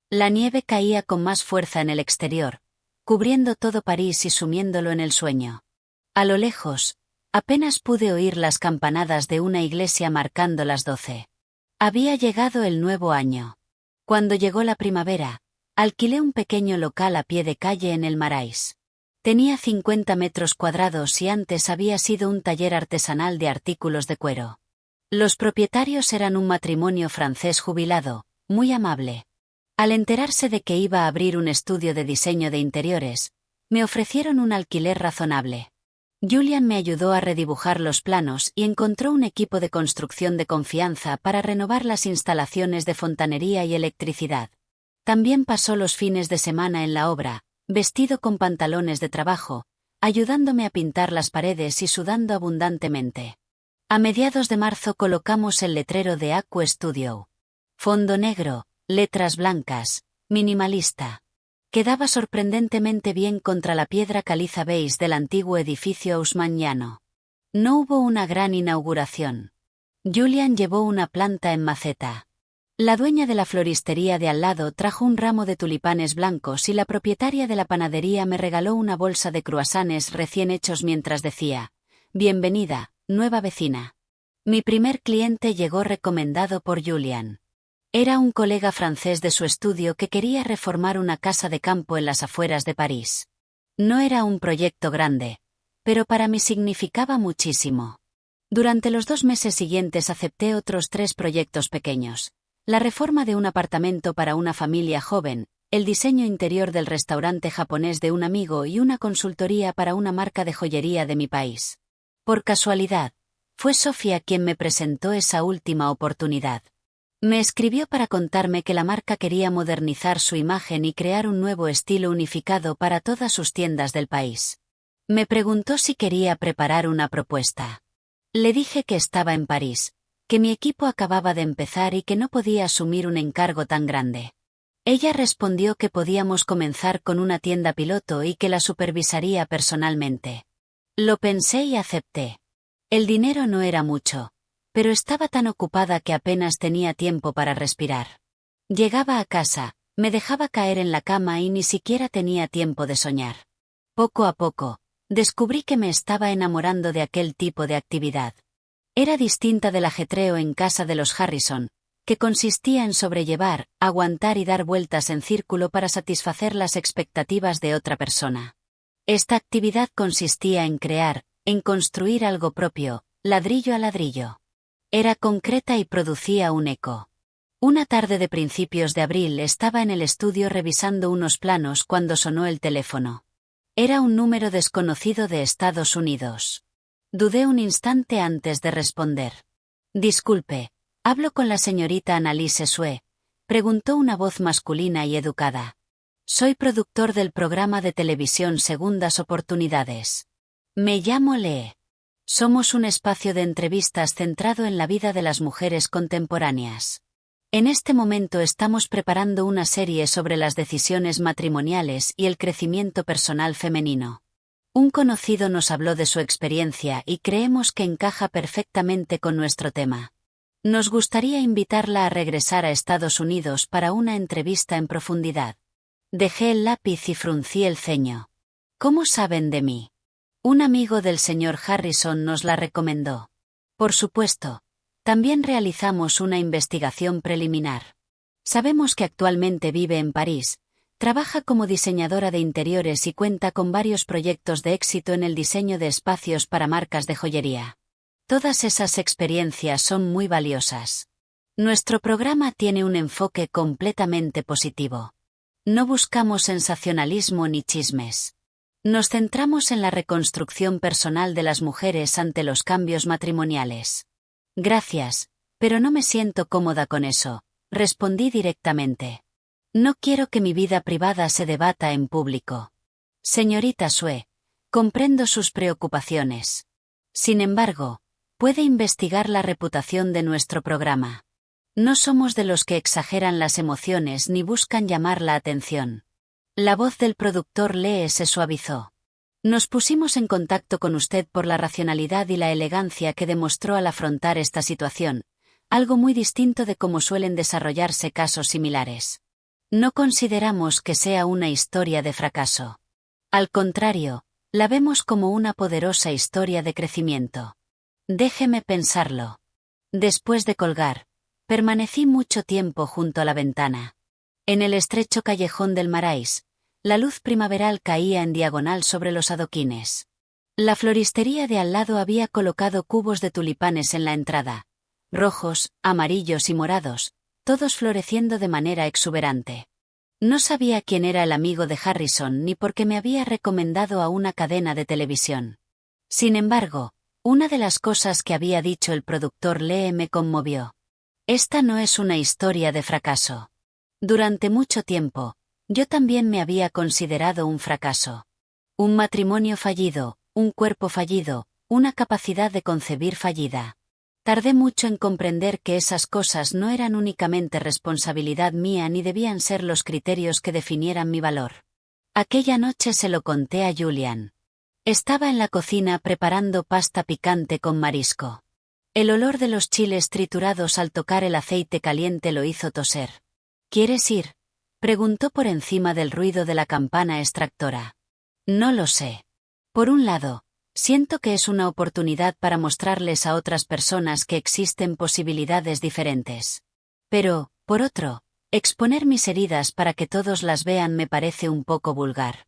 La nieve caía con más fuerza en el exterior, cubriendo todo París y sumiéndolo en el sueño. A lo lejos, apenas pude oír las campanadas de una iglesia marcando las 12. Había llegado el nuevo año. Cuando llegó la primavera, alquilé un pequeño local a pie de calle en el Marais. Tenía 50 metros cuadrados y antes había sido un taller artesanal de artículos de cuero. Los propietarios eran un matrimonio francés jubilado, muy amable. Al enterarse de que iba a abrir un estudio de diseño de interiores, me ofrecieron un alquiler razonable. Julian me ayudó a redibujar los planos y encontró un equipo de construcción de confianza para renovar las instalaciones de fontanería y electricidad. También pasó los fines de semana en la obra, vestido con pantalones de trabajo, ayudándome a pintar las paredes y sudando abundantemente. A mediados de marzo colocamos el letrero de Aqua Studio. Fondo negro, letras blancas, minimalista. Quedaba sorprendentemente bien contra la piedra caliza beige del antiguo edificio haussmanniano. No hubo una gran inauguración. Julian llevó una planta en maceta. La dueña de la floristería de al lado trajo un ramo de tulipanes blancos y la propietaria de la panadería me regaló una bolsa de croissants recién hechos mientras decía: «Bienvenida, nueva vecina». Mi primer cliente llegó recomendado por Julian. Era un colega francés de su estudio que quería reformar una casa de campo en las afueras de París. No era un proyecto grande, pero para mí significaba muchísimo. Durante los 2 meses siguientes acepté otros 3 proyectos pequeños: la reforma de un apartamento para una familia joven, el diseño interior del restaurante japonés de un amigo y una consultoría para una marca de joyería de mi país. Por casualidad, fue Sofía quien me presentó esa última oportunidad. Me escribió para contarme que la marca quería modernizar su imagen y crear un nuevo estilo unificado para todas sus tiendas del país. Me preguntó si quería preparar una propuesta. Le dije que estaba en París, que mi equipo acababa de empezar y que no podía asumir un encargo tan grande. Ella respondió que podíamos comenzar con una tienda piloto y que la supervisaría personalmente. Lo pensé y acepté. El dinero no era mucho, pero estaba tan ocupada que apenas tenía tiempo para respirar. Llegaba a casa, me dejaba caer en la cama y ni siquiera tenía tiempo de soñar. Poco a poco, descubrí que me estaba enamorando de aquel tipo de actividad. Era distinta del ajetreo en casa de los Harrison, que consistía en sobrellevar, aguantar y dar vueltas en círculo para satisfacer las expectativas de otra persona. Esta actividad consistía en crear, en construir algo propio, ladrillo a ladrillo. Era concreta y producía un eco. Una tarde de principios de abril estaba en el estudio revisando unos planos cuando sonó el teléfono. Era un número desconocido de Estados Unidos. Dudé un instante antes de responder. Disculpe, ¿hablo con la señorita Annalise Sue?, preguntó una voz masculina y educada. Soy productor del programa de televisión Segundas Oportunidades. Me llamo Lee. Somos un espacio de entrevistas centrado en la vida de las mujeres contemporáneas. En este momento estamos preparando una serie sobre las decisiones matrimoniales y el crecimiento personal femenino. Un conocido nos habló de su experiencia y creemos que encaja perfectamente con nuestro tema. Nos gustaría invitarla a regresar a Estados Unidos para una entrevista en profundidad. Dejé el lápiz y fruncí el ceño. ¿Cómo saben de mí? Un amigo del señor Harrison nos la recomendó. Por supuesto. También realizamos una investigación preliminar. Sabemos que actualmente vive en París, trabaja como diseñadora de interiores y cuenta con varios proyectos de éxito en el diseño de espacios para marcas de joyería. Todas esas experiencias son muy valiosas. Nuestro programa tiene un enfoque completamente positivo. No buscamos sensacionalismo ni chismes. Nos centramos en la reconstrucción personal de las mujeres ante los cambios matrimoniales. Gracias, pero no me siento cómoda con eso, respondí directamente. No quiero que mi vida privada se debata en público. Señorita Sue, comprendo sus preocupaciones. Sin embargo, puede investigar la reputación de nuestro programa. No somos de los que exageran las emociones ni buscan llamar la atención. La voz del productor Lee se suavizó. Nos pusimos en contacto con usted por la racionalidad y la elegancia que demostró al afrontar esta situación, algo muy distinto de cómo suelen desarrollarse casos similares. No consideramos que sea una historia de fracaso. Al contrario, la vemos como una poderosa historia de crecimiento. Déjeme pensarlo. Después de colgar, permanecí mucho tiempo junto a la ventana. En el estrecho callejón del Marais, la luz primaveral caía en diagonal sobre los adoquines. La floristería de al lado había colocado cubos de tulipanes en la entrada, rojos, amarillos y morados, todos floreciendo de manera exuberante. No sabía quién era el amigo de Harrison ni por qué me había recomendado a una cadena de televisión. Sin embargo, una de las cosas que había dicho el productor Lee me conmovió. Esta no es una historia de fracaso. Durante mucho tiempo, yo también me había considerado un fracaso. Un matrimonio fallido, un cuerpo fallido, una capacidad de concebir fallida. Tardé mucho en comprender que esas cosas no eran únicamente responsabilidad mía ni debían ser los criterios que definieran mi valor. Aquella noche se lo conté a Julian. Estaba en la cocina preparando pasta picante con marisco. El olor de los chiles triturados al tocar el aceite caliente lo hizo toser. ¿Quieres ir?, preguntó por encima del ruido de la campana extractora. No lo sé. Por un lado, siento que es una oportunidad para mostrarles a otras personas que existen posibilidades diferentes. Pero, por otro, exponer mis heridas para que todos las vean me parece un poco vulgar.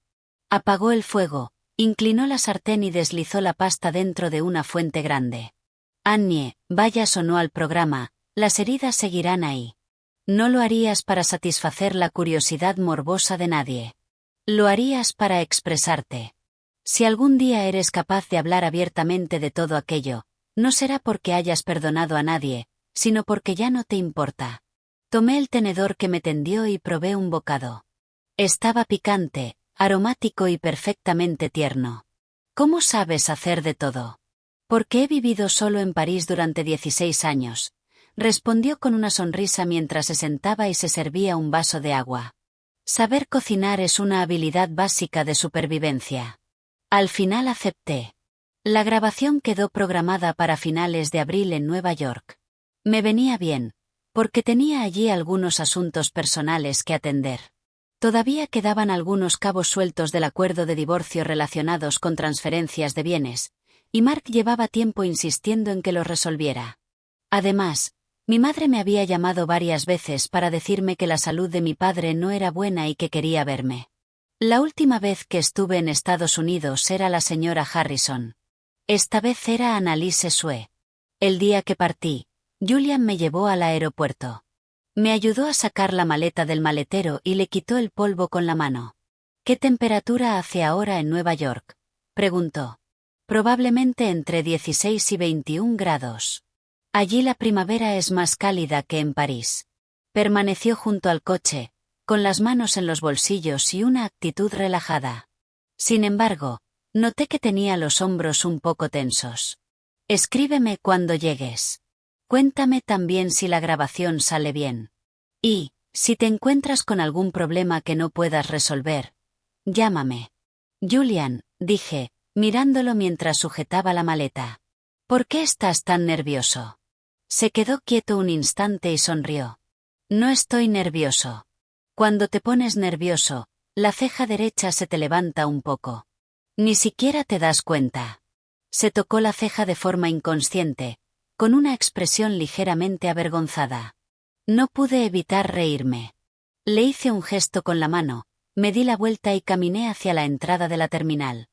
Apagó el fuego, inclinó la sartén y deslizó la pasta dentro de una fuente grande. Annie, vayas o no al programa, las heridas seguirán ahí. No lo harías para satisfacer la curiosidad morbosa de nadie. Lo harías para expresarte. Si algún día eres capaz de hablar abiertamente de todo aquello, no será porque hayas perdonado a nadie, sino porque ya no te importa. Tomé el tenedor que me tendió y probé un bocado. Estaba picante, aromático y perfectamente tierno. ¿Cómo sabes hacer de todo? Porque he vivido solo en París durante 16 años. Respondió con una sonrisa mientras se sentaba y se servía un vaso de agua. Saber cocinar es una habilidad básica de supervivencia. Al final acepté. La grabación quedó programada para finales de abril en Nueva York. Me venía bien, porque tenía allí algunos asuntos personales que atender. Todavía quedaban algunos cabos sueltos del acuerdo de divorcio relacionados con transferencias de bienes, y Mark llevaba tiempo insistiendo en que los resolviera. Además, mi madre me había llamado varias veces para decirme que la salud de mi padre no era buena y que quería verme. La última vez que estuve en Estados Unidos era la señora Harrison. Esta vez era Annalise Sue. El día que partí, Julian me llevó al aeropuerto. Me ayudó a sacar la maleta del maletero y le quitó el polvo con la mano. ¿Qué temperatura hace ahora en Nueva York?, preguntó. Probablemente entre 16 y 21 grados. Allí la primavera es más cálida que en París. Permaneció junto al coche, con las manos en los bolsillos y una actitud relajada. Sin embargo, noté que tenía los hombros un poco tensos. Escríbeme cuando llegues. Cuéntame también si la grabación sale bien. Y, si te encuentras con algún problema que no puedas resolver, llámame. Julian, dije, mirándolo mientras sujetaba la maleta. ¿Por qué estás tan nervioso? Se quedó quieto un instante y sonrió. No estoy nervioso. Cuando te pones nervioso, la ceja derecha se te levanta un poco. Ni siquiera te das cuenta. Se tocó la ceja de forma inconsciente, con una expresión ligeramente avergonzada. No pude evitar reírme. Le hice un gesto con la mano, me di la vuelta y caminé hacia la entrada de la terminal.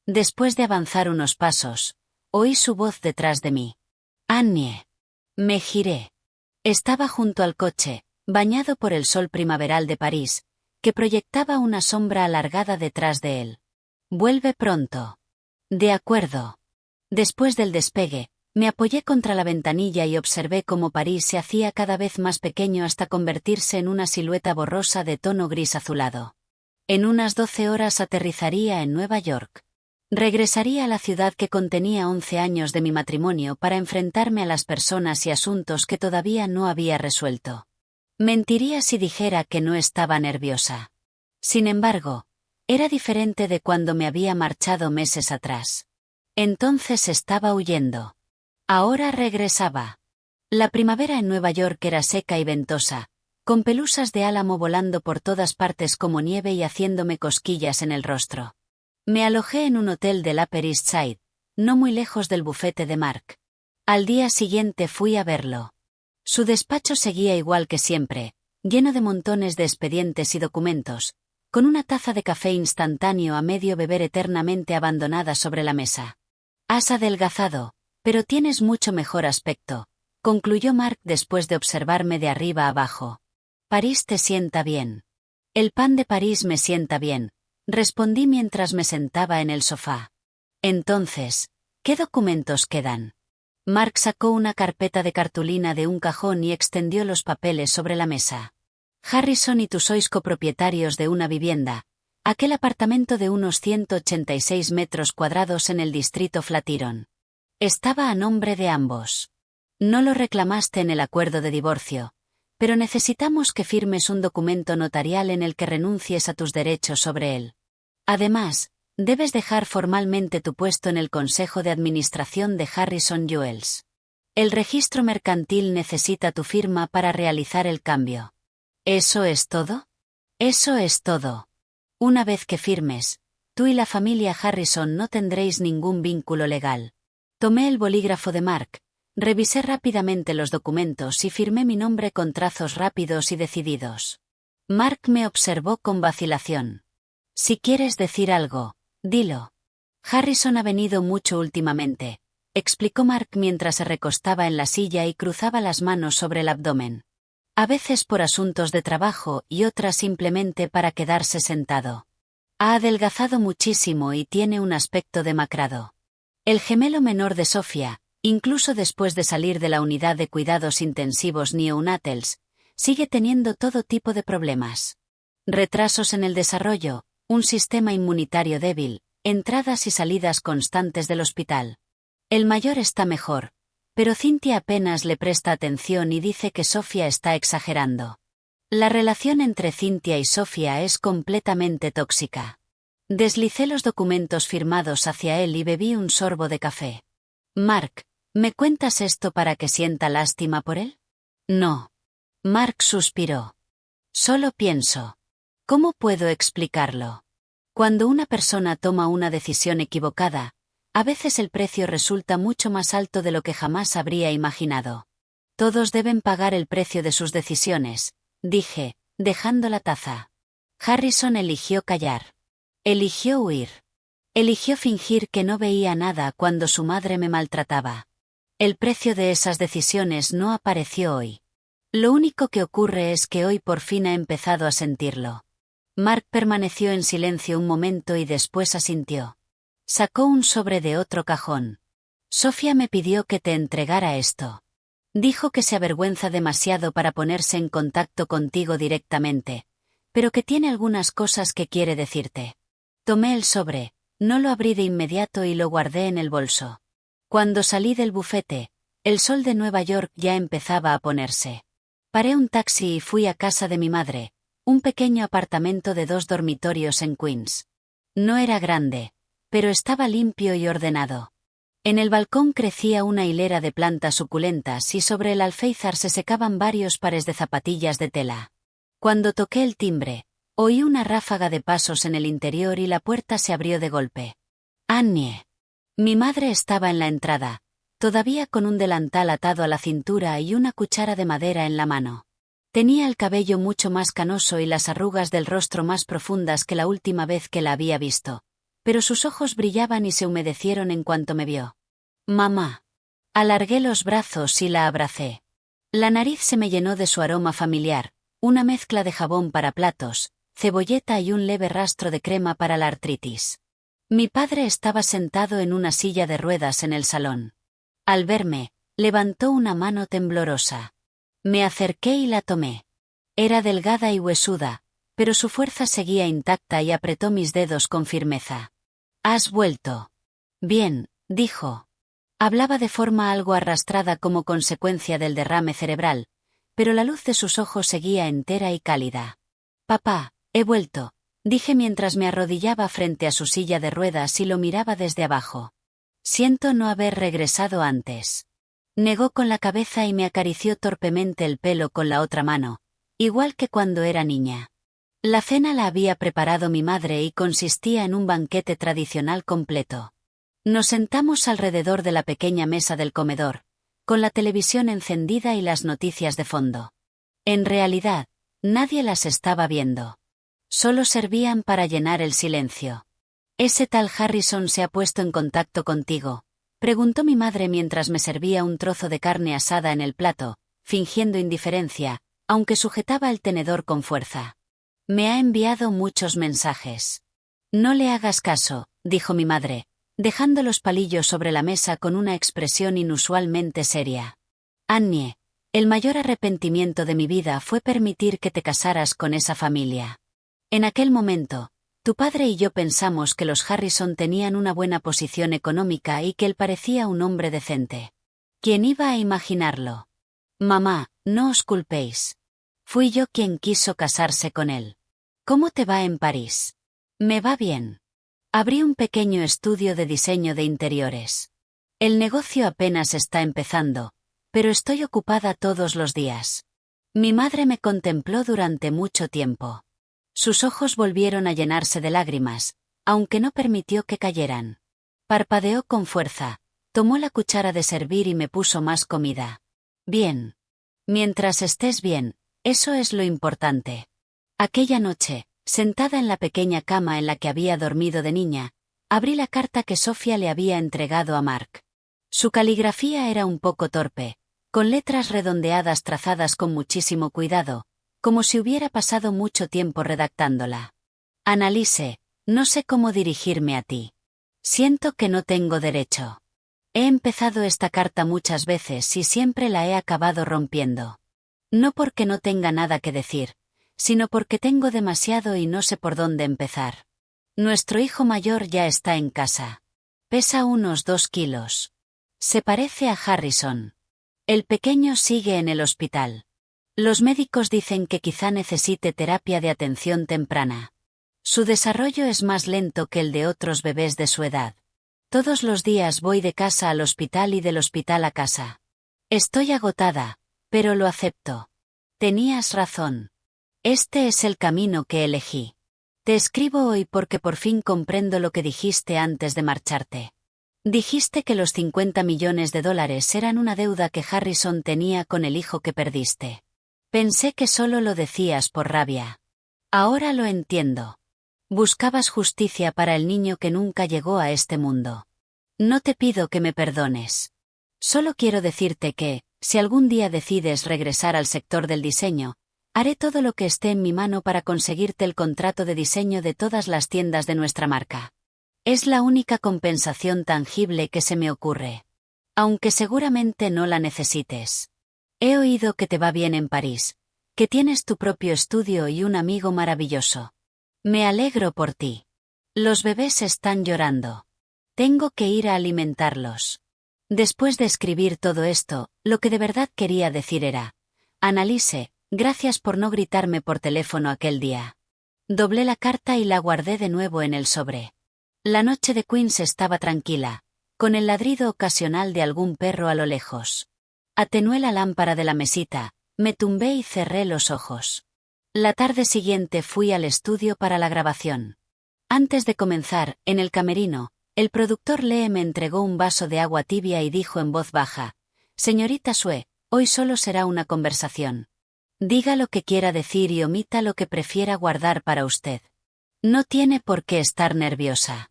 Después de avanzar unos pasos, oí su voz detrás de mí. Annie. Me giré. Estaba junto al coche, bañado por el sol primaveral de París, que proyectaba una sombra alargada detrás de él. Vuelve pronto. De acuerdo. Después del despegue, me apoyé contra la ventanilla y observé cómo París se hacía cada vez más pequeño hasta convertirse en una silueta borrosa de tono gris azulado. En unas 12 horas aterrizaría en Nueva York. Regresaría a la ciudad que contenía 11 años de mi matrimonio para enfrentarme a las personas y asuntos que todavía no había resuelto. Mentiría si dijera que no estaba nerviosa. Sin embargo, era diferente de cuando me había marchado meses atrás. Entonces estaba huyendo. Ahora regresaba. La primavera en Nueva York era seca y ventosa, con pelusas de álamo volando por todas partes como nieve y haciéndome cosquillas en el rostro. Me alojé en un hotel del Upper East Side, no muy lejos del bufete de Mark. Al día siguiente fui a verlo. Su despacho seguía igual que siempre, lleno de montones de expedientes y documentos, con una taza de café instantáneo a medio beber eternamente abandonada sobre la mesa. Has adelgazado, pero tienes mucho mejor aspecto, concluyó Mark después de observarme de arriba abajo. París te sienta bien. El pan de París me sienta bien, respondí mientras me sentaba en el sofá. Entonces, ¿qué documentos quedan? Mark sacó una carpeta de cartulina de un cajón y extendió los papeles sobre la mesa. Harrison y tú sois copropietarios de una vivienda, aquel apartamento de unos 186 metros cuadrados en el distrito Flatiron. Estaba a nombre de ambos. No lo reclamaste en el acuerdo de divorcio, pero necesitamos que firmes un documento notarial en el que renuncies a tus derechos sobre él. Además, debes dejar formalmente tu puesto en el Consejo de Administración de Harrison Jewels. El registro mercantil necesita tu firma para realizar el cambio. ¿Eso es todo? Eso es todo. Una vez que firmes, tú y la familia Harrison no tendréis ningún vínculo legal. Tomé el bolígrafo de Mark, revisé rápidamente los documentos y firmé mi nombre con trazos rápidos y decididos. Mark me observó con vacilación. Si quieres decir algo, dilo. Harrison ha venido mucho últimamente, explicó Mark mientras se recostaba en la silla y cruzaba las manos sobre el abdomen. A veces por asuntos de trabajo y otras simplemente para quedarse sentado. Ha adelgazado muchísimo y tiene un aspecto demacrado. El gemelo menor de Sofía, incluso después de salir de la unidad de cuidados intensivos neonatals, sigue teniendo todo tipo de problemas. Retrasos en el desarrollo, un sistema inmunitario débil, entradas y salidas constantes del hospital. El mayor está mejor, pero Cynthia apenas le presta atención y dice que Sofía está exagerando. La relación entre Cynthia y Sofía es completamente tóxica. Deslicé los documentos firmados hacia él y bebí un sorbo de café. Mark, ¿me cuentas esto para que sienta lástima por él? No. Mark suspiró. Solo pienso. ¿Cómo puedo explicarlo? Cuando una persona toma una decisión equivocada, a veces el precio resulta mucho más alto de lo que jamás habría imaginado. Todos deben pagar el precio de sus decisiones, dije, dejando la taza. Harrison eligió callar. Eligió huir. Eligió fingir que no veía nada cuando su madre me maltrataba. El precio de esas decisiones no apareció hoy. Lo único que ocurre es que hoy por fin ha empezado a sentirlo. Mark permaneció en silencio un momento y después asintió. Sacó un sobre de otro cajón. Sofía me pidió que te entregara esto. Dijo que se avergüenza demasiado para ponerse en contacto contigo directamente, pero que tiene algunas cosas que quiere decirte. Tomé el sobre, no lo abrí de inmediato y lo guardé en el bolso. Cuando salí del bufete, el sol de Nueva York ya empezaba a ponerse. Paré un taxi y fui a casa de mi madre, un pequeño apartamento de 2 dormitorios en Queens. No era grande, pero estaba limpio y ordenado. En el balcón crecía una hilera de plantas suculentas y sobre el alféizar se secaban varios pares de zapatillas de tela. Cuando toqué el timbre, oí una ráfaga de pasos en el interior y la puerta se abrió de golpe. Annie. Mi madre estaba en la entrada, todavía con un delantal atado a la cintura y una cuchara de madera en la mano. Tenía el cabello mucho más canoso y las arrugas del rostro más profundas que la última vez que la había visto, pero sus ojos brillaban y se humedecieron en cuanto me vio. Mamá. Alargué los brazos y la abracé. La nariz se me llenó de su aroma familiar, una mezcla de jabón para platos, cebolleta y un leve rastro de crema para la artritis. Mi padre estaba sentado en una silla de ruedas en el salón. Al verme, levantó una mano temblorosa. Me acerqué y la tomé. Era delgada y huesuda, pero su fuerza seguía intacta y apretó mis dedos con firmeza. ¿Has vuelto? Bien, dijo. Hablaba de forma algo arrastrada como consecuencia del derrame cerebral, pero la luz de sus ojos seguía entera y cálida. Papá, he vuelto, dije mientras me arrodillaba frente a su silla de ruedas y lo miraba desde abajo. Siento no haber regresado antes. Negó con la cabeza y me acarició torpemente el pelo con la otra mano, igual que cuando era niña. La cena la había preparado mi madre y consistía en un banquete tradicional completo. Nos sentamos alrededor de la pequeña mesa del comedor, con la televisión encendida y las noticias de fondo. En realidad, nadie las estaba viendo. Solo servían para llenar el silencio. ¿Ese tal Harrison se ha puesto en contacto contigo?, preguntó mi madre mientras me servía un trozo de carne asada en el plato, fingiendo indiferencia, aunque sujetaba el tenedor con fuerza. Me ha enviado muchos mensajes. No le hagas caso, dijo mi madre, dejando los palillos sobre la mesa con una expresión inusualmente seria. Annie, el mayor arrepentimiento de mi vida fue permitir que te casaras con esa familia. En aquel momento, tu padre y yo pensamos que los Harrison tenían una buena posición económica y que él parecía un hombre decente. ¿Quién iba a imaginarlo? Mamá, no os culpéis. Fui yo quien quiso casarse con él. ¿Cómo te va en París? Me va bien. Abrí un pequeño estudio de diseño de interiores. El negocio apenas está empezando, pero estoy ocupada todos los días. Mi madre me contempló durante mucho tiempo. Sus ojos volvieron a llenarse de lágrimas, aunque no permitió que cayeran. Parpadeó con fuerza, tomó la cuchara de servir y me puso más comida. Bien. Mientras estés bien, eso es lo importante. Aquella noche, sentada en la pequeña cama en la que había dormido de niña, abrí la carta que Sofía le había entregado a Mark. Su caligrafía era un poco torpe, con letras redondeadas trazadas con muchísimo cuidado, como si hubiera pasado mucho tiempo redactándola. Annalise, no sé cómo dirigirme a ti. Siento que no tengo derecho. He empezado esta carta muchas veces y siempre la he acabado rompiendo. No porque no tenga nada que decir, sino porque tengo demasiado y no sé por dónde empezar. Nuestro hijo mayor ya está en casa. Pesa unos 2 kilos. Se parece a Harrison. El pequeño sigue en el hospital. Los médicos dicen que quizá necesite terapia de atención temprana. Su desarrollo es más lento que el de otros bebés de su edad. Todos los días voy de casa al hospital y del hospital a casa. Estoy agotada, pero lo acepto. Tenías razón. Este es el camino que elegí. Te escribo hoy porque por fin comprendo lo que dijiste antes de marcharte. Dijiste que los $50 millones eran una deuda que Harrison tenía con el hijo que perdiste. Pensé que solo lo decías por rabia. Ahora lo entiendo. Buscabas justicia para el niño que nunca llegó a este mundo. No te pido que me perdones. Solo quiero decirte que, si algún día decides regresar al sector del diseño, Haré todo lo que esté en mi mano para conseguirte el contrato de diseño de todas las tiendas de nuestra marca. Es la única compensación tangible que se me ocurre. Aunque seguramente no la necesites. He oído que te va bien en París, que tienes tu propio estudio y un amigo maravilloso. Me alegro por ti. Los bebés están llorando. Tengo que ir a alimentarlos. Después de escribir todo esto, lo que de verdad quería decir era: Annalise, gracias por no gritarme por teléfono aquel día. Doblé la carta y la guardé de nuevo en el sobre. La noche de Queens estaba tranquila, con el ladrido ocasional de algún perro a lo lejos. Atenué la lámpara de la mesita, me tumbé y cerré los ojos. La tarde siguiente fui al estudio para la grabación. Antes de comenzar, en el camerino, el productor Lee me entregó un vaso de agua tibia y dijo en voz baja: «Señorita Sue, hoy solo será una conversación. Diga lo que quiera decir y omita lo que prefiera guardar para usted. No tiene por qué estar nerviosa».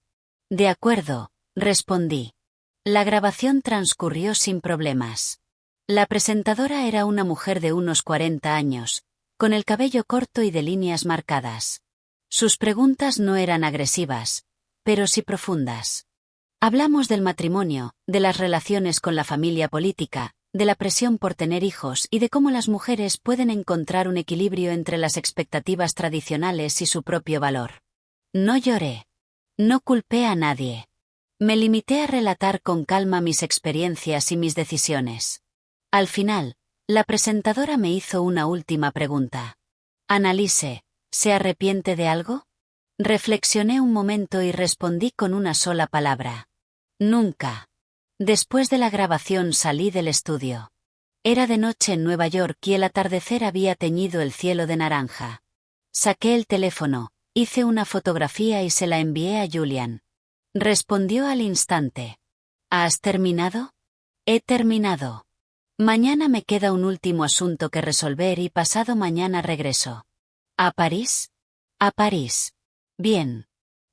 «De acuerdo», respondí. La grabación transcurrió sin problemas. La presentadora era una mujer de unos 40 años, con el cabello corto y de líneas marcadas. Sus preguntas no eran agresivas, pero sí profundas. Hablamos del matrimonio, de las relaciones con la familia política, de la presión por tener hijos y de cómo las mujeres pueden encontrar un equilibrio entre las expectativas tradicionales y su propio valor. No lloré. No culpé a nadie. Me limité a relatar con calma mis experiencias y mis decisiones. Al final, la presentadora me hizo una última pregunta. «Annalise, ¿se arrepiente de algo?» Reflexioné un momento y respondí con una sola palabra: «Nunca». Después de la grabación salí del estudio. Era de noche en Nueva York y el atardecer había teñido el cielo de naranja. Saqué el teléfono, hice una fotografía y se la envié a Julian. Respondió al instante: «¿Has terminado?» «He terminado. Mañana me queda un último asunto que resolver y pasado mañana regreso». «¿A París?» «A París». «Bien.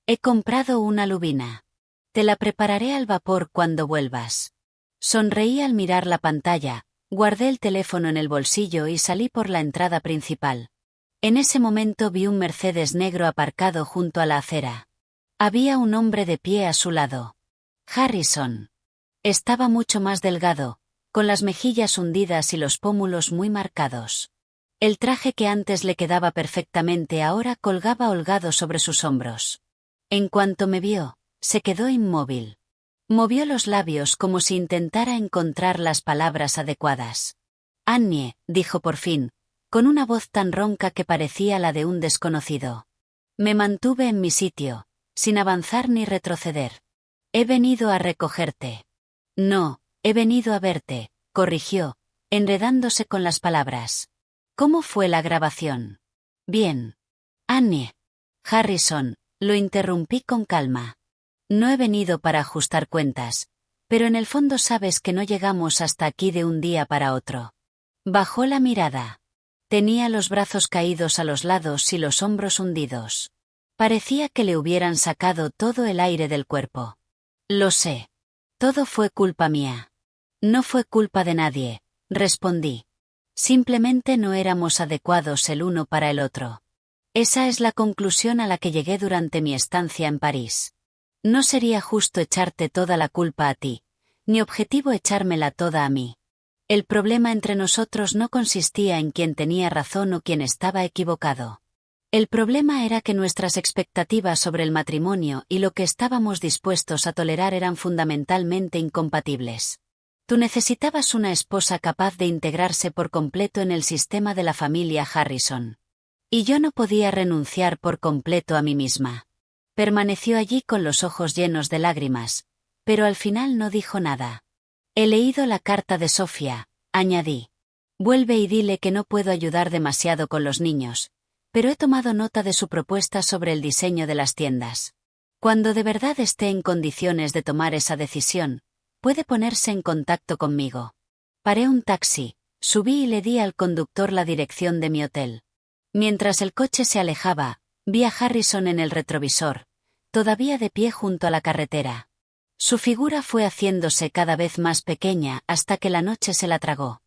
He comprado una lubina. Te la prepararé al vapor cuando vuelvas». Sonreí al mirar la pantalla, guardé el teléfono en el bolsillo y salí por la entrada principal. En ese momento vi un Mercedes negro aparcado junto a la acera. Había un hombre de pie a su lado. Harrison. Estaba mucho más delgado, con las mejillas hundidas y los pómulos muy marcados. El traje que antes le quedaba perfectamente ahora colgaba holgado sobre sus hombros. En cuanto me vio, se quedó inmóvil. Movió los labios como si intentara encontrar las palabras adecuadas. «Annie», dijo por fin, con una voz tan ronca que parecía la de un desconocido. Me mantuve en mi sitio, sin avanzar ni retroceder. «He venido a recogerte». «No, he venido a verte», corrigió, enredándose con las palabras. «¿Cómo fue la grabación?» «Bien». «Annie». «Harrison», lo interrumpí con calma. «No he venido para ajustar cuentas, pero en el fondo sabes que no llegamos hasta aquí de un día para otro». Bajó la mirada. Tenía los brazos caídos a los lados y los hombros hundidos. Parecía que le hubieran sacado todo el aire del cuerpo. «Lo sé. Todo fue culpa mía». «No fue culpa de nadie», respondí. «Simplemente no éramos adecuados el uno para el otro. Esa es la conclusión a la que llegué durante mi estancia en París. No sería justo echarte toda la culpa a ti, ni objetivo echármela toda a mí. El problema entre nosotros no consistía en quién tenía razón o quién estaba equivocado. El problema era que nuestras expectativas sobre el matrimonio y lo que estábamos dispuestos a tolerar eran fundamentalmente incompatibles. Tú necesitabas una esposa capaz de integrarse por completo en el sistema de la familia Harrison. Y yo no podía renunciar por completo a mí misma». Permaneció allí con los ojos llenos de lágrimas, pero al final no dijo nada. «He leído la carta de Sofía», añadí. «Vuelve y dile que no puedo ayudar demasiado con los niños, pero he tomado nota de su propuesta sobre el diseño de las tiendas. Cuando de verdad esté en condiciones de tomar esa decisión, puede ponerse en contacto conmigo». Paré un taxi, subí y le di al conductor la dirección de mi hotel. Mientras el coche se alejaba, vi a Harrison en el retrovisor, todavía de pie junto a la carretera. Su figura fue haciéndose cada vez más pequeña hasta que la noche se la tragó.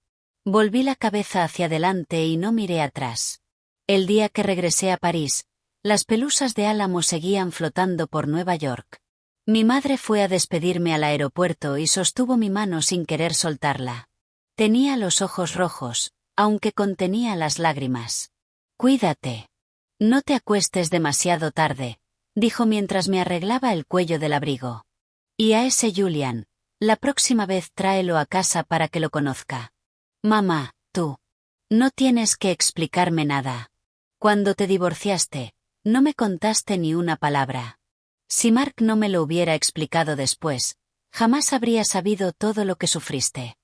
Volví la cabeza hacia adelante y no miré atrás. El día que regresé a París, las pelusas de Álamo seguían flotando por Nueva York. Mi madre fue a despedirme al aeropuerto y sostuvo mi mano sin querer soltarla. Tenía los ojos rojos, aunque contenía las lágrimas. «Cuídate. No te acuestes demasiado tarde», dijo mientras me arreglaba el cuello del abrigo. «Y a ese Julian, la próxima vez tráelo a casa para que lo conozca». «Mamá, tú. No tienes que explicarme nada. Cuando te divorciaste, no me contaste ni una palabra. Si Mark no me lo hubiera explicado después, jamás habría sabido todo lo que sufriste».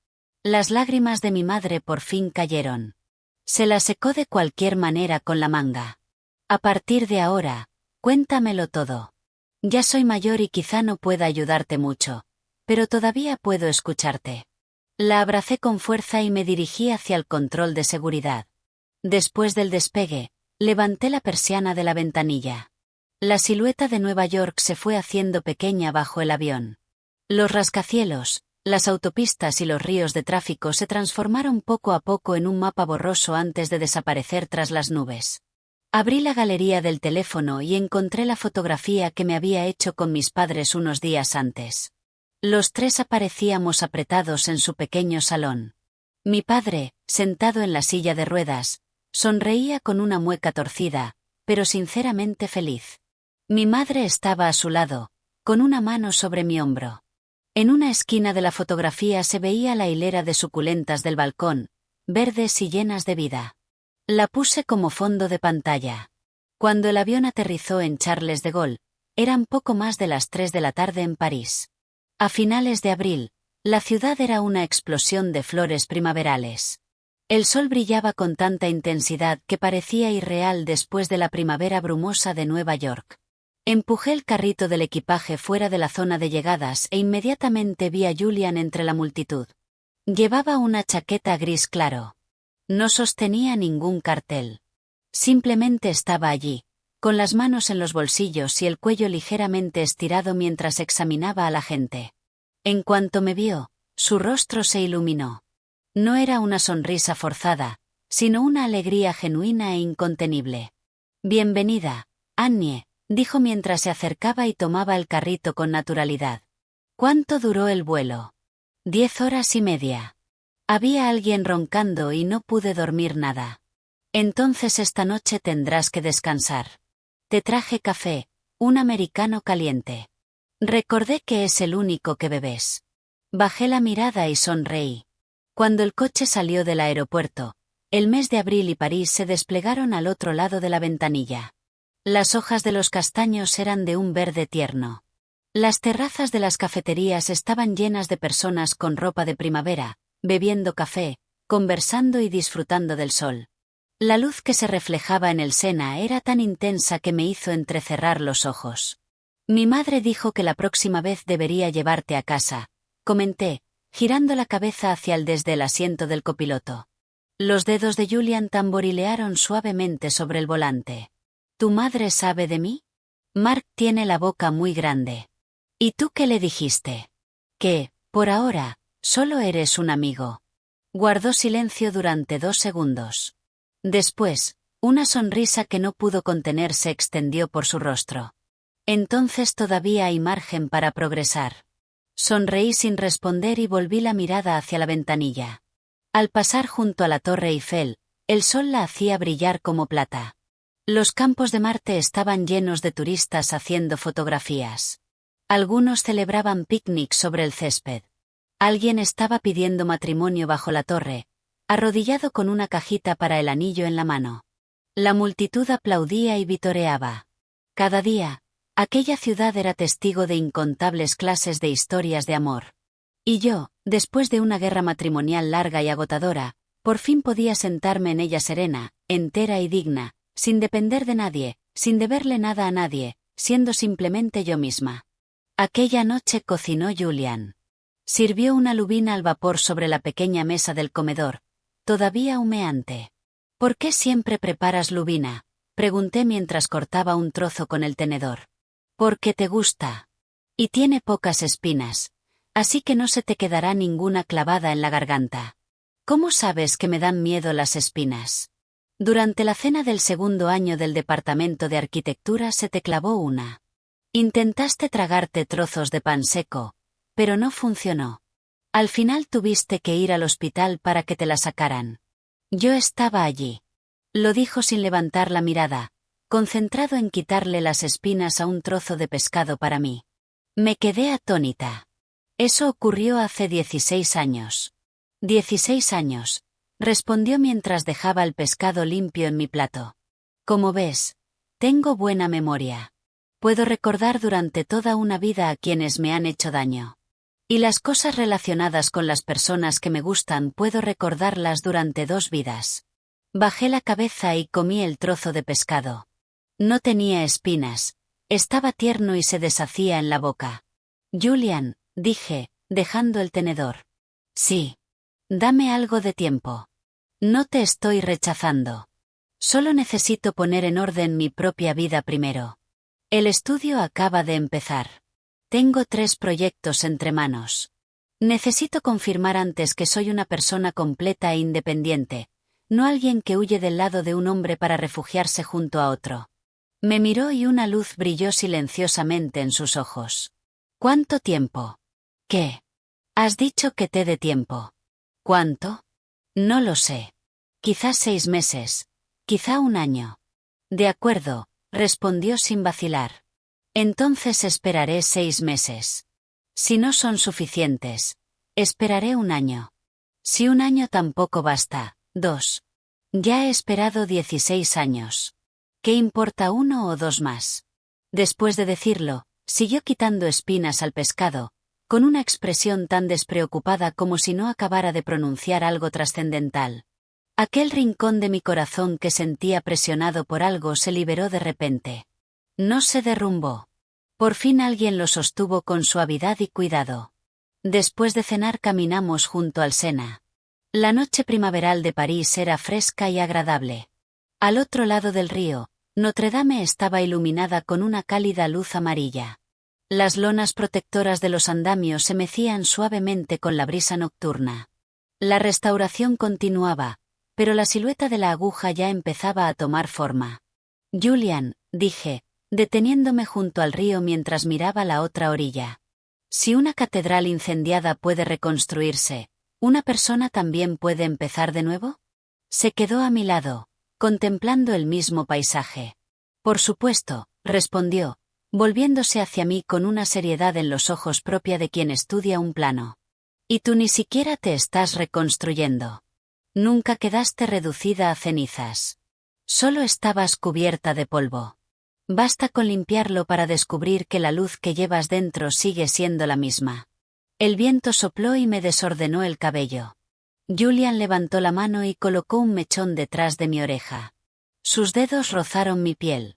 Las lágrimas de mi madre por fin cayeron. Se las secó de cualquier manera con la manga. «A partir de ahora, cuéntamelo todo. Ya soy mayor y quizá no pueda ayudarte mucho, pero todavía puedo escucharte». La abracé con fuerza y me dirigí hacia el control de seguridad. Después del despegue, levanté la persiana de la ventanilla. La silueta de Nueva York se fue haciendo pequeña bajo el avión. Los rascacielos, las autopistas y los ríos de tráfico se transformaron poco a poco en un mapa borroso antes de desaparecer tras las nubes. Abrí la galería del teléfono y encontré la fotografía que me había hecho con mis padres unos días antes. Los tres aparecíamos apretados en su pequeño salón. Mi padre, sentado en la silla de ruedas, sonreía con una mueca torcida, pero sinceramente feliz. Mi madre estaba a su lado, con una mano sobre mi hombro. En una esquina de la fotografía se veía la hilera de suculentas del balcón, verdes y llenas de vida. La puse como fondo de pantalla. Cuando el avión aterrizó en Charles de Gaulle, eran poco más de las 3 de la tarde en París. A finales de abril, la ciudad era una explosión de flores primaverales. El sol brillaba con tanta intensidad que parecía irreal después de la primavera brumosa de Nueva York. Empujé el carrito del equipaje fuera de la zona de llegadas e inmediatamente vi a Julian entre la multitud. Llevaba una chaqueta gris claro. No sostenía ningún cartel. Simplemente estaba allí, con las manos en los bolsillos y el cuello ligeramente estirado mientras examinaba a la gente. En cuanto me vio, su rostro se iluminó. No era una sonrisa forzada, sino una alegría genuina e incontenible. «Bienvenida, Annie», dijo mientras se acercaba y tomaba el carrito con naturalidad. «¿Cuánto duró el vuelo?» 10 horas y media. Había alguien roncando y no pude dormir nada. «Entonces esta noche tendrás que descansar. Te traje café, un americano caliente. Recordé que es el único que bebes». Bajé la mirada y sonreí. Cuando el coche salió del aeropuerto, el mes de abril y París se desplegaron al otro lado de la ventanilla. Las hojas de los castaños eran de un verde tierno. Las terrazas de las cafeterías estaban llenas de personas con ropa de primavera, bebiendo café, conversando y disfrutando del sol. La luz que se reflejaba en el Sena era tan intensa que me hizo entrecerrar los ojos. «Mi madre dijo que la próxima vez debería llevarte a casa», comenté, girando la cabeza desde el asiento del copiloto. Los dedos de Julian tamborilearon suavemente sobre el volante. «¿Tu madre sabe de mí?» «Mark tiene la boca muy grande». «¿Y tú qué le dijiste?» «Que, por ahora, solo eres un amigo». Guardó silencio durante 2 segundos. Después, una sonrisa que no pudo contener se extendió por su rostro. «Entonces todavía hay margen para progresar». Sonreí sin responder y volví la mirada hacia la ventanilla. Al pasar junto a la Torre Eiffel, el sol la hacía brillar como plata. Los campos de Marte estaban llenos de turistas haciendo fotografías. Algunos celebraban picnics sobre el césped. Alguien estaba pidiendo matrimonio bajo la torre, arrodillado con una cajita para el anillo en la mano. La multitud aplaudía y vitoreaba. Cada día, aquella ciudad era testigo de incontables clases de historias de amor. Y yo, después de una guerra matrimonial larga y agotadora, por fin podía sentarme en ella serena, entera y digna, sin depender de nadie, sin deberle nada a nadie, siendo simplemente yo misma. Aquella noche cocinó Julian. Sirvió una lubina al vapor sobre la pequeña mesa del comedor, todavía humeante. «¿Por qué siempre preparas lubina?», pregunté mientras cortaba un trozo con el tenedor. «Porque te gusta. Y tiene pocas espinas, así que no se te quedará ninguna clavada en la garganta». ¿Cómo sabes que me dan miedo las espinas? Durante la cena del segundo año del departamento de arquitectura se te clavó una. Intentaste tragarte trozos de pan seco, pero no funcionó. Al final tuviste que ir al hospital para que te la sacaran. Yo estaba allí. Lo dijo sin levantar la mirada, concentrado en quitarle las espinas a un trozo de pescado para mí. Me quedé atónita. Eso ocurrió hace 16 años. 16 años, respondió mientras dejaba el pescado limpio en mi plato. Como ves, tengo buena memoria. Puedo recordar durante toda una vida a quienes me han hecho daño. Y las cosas relacionadas con las personas que me gustan puedo recordarlas durante 2 vidas. Bajé la cabeza y comí el trozo de pescado. No tenía espinas, estaba tierno y se deshacía en la boca. Julian, dije, dejando el tenedor. Sí. Dame algo de tiempo. No te estoy rechazando. Solo necesito poner en orden mi propia vida primero. El estudio acaba de empezar. Tengo 3 proyectos entre manos. Necesito confirmar antes que soy una persona completa e independiente, no alguien que huye del lado de un hombre para refugiarse junto a otro. Me miró y una luz brilló silenciosamente en sus ojos. ¿Cuánto tiempo? ¿Qué? Has dicho que te dé tiempo. ¿Cuánto? No lo sé. Quizás 6 meses. Quizá 1 año. De acuerdo, respondió sin vacilar. Entonces esperaré 6 meses. Si no son suficientes, esperaré 1 año. Si 1 año tampoco basta, 2. Ya he esperado 16 años. ¿Qué importa 1 o 2 más? Después de decirlo, siguió quitando espinas al pescado, con una expresión tan despreocupada como si no acabara de pronunciar algo trascendental. Aquel rincón de mi corazón que sentía presionado por algo se liberó de repente. No se derrumbó. Por fin alguien lo sostuvo con suavidad y cuidado. Después de cenar caminamos junto al Sena. La noche primaveral de París era fresca y agradable. Al otro lado del río, Notre Dame estaba iluminada con una cálida luz amarilla. Las lonas protectoras de los andamios se mecían suavemente con la brisa nocturna. La restauración continuaba, pero la silueta de la aguja ya empezaba a tomar forma. Julian, dije, deteniéndome junto al río mientras miraba la otra orilla. Si una catedral incendiada puede reconstruirse, ¿una persona también puede empezar de nuevo? Se quedó a mi lado, contemplando el mismo paisaje. Por supuesto, respondió, volviéndose hacia mí con una seriedad en los ojos propia de quien estudia un plano. Y tú ni siquiera te estás reconstruyendo. Nunca quedaste reducida a cenizas. Solo estabas cubierta de polvo. Basta con limpiarlo para descubrir que la luz que llevas dentro sigue siendo la misma. El viento sopló y me desordenó el cabello. Julian levantó la mano y colocó un mechón detrás de mi oreja. Sus dedos rozaron mi piel.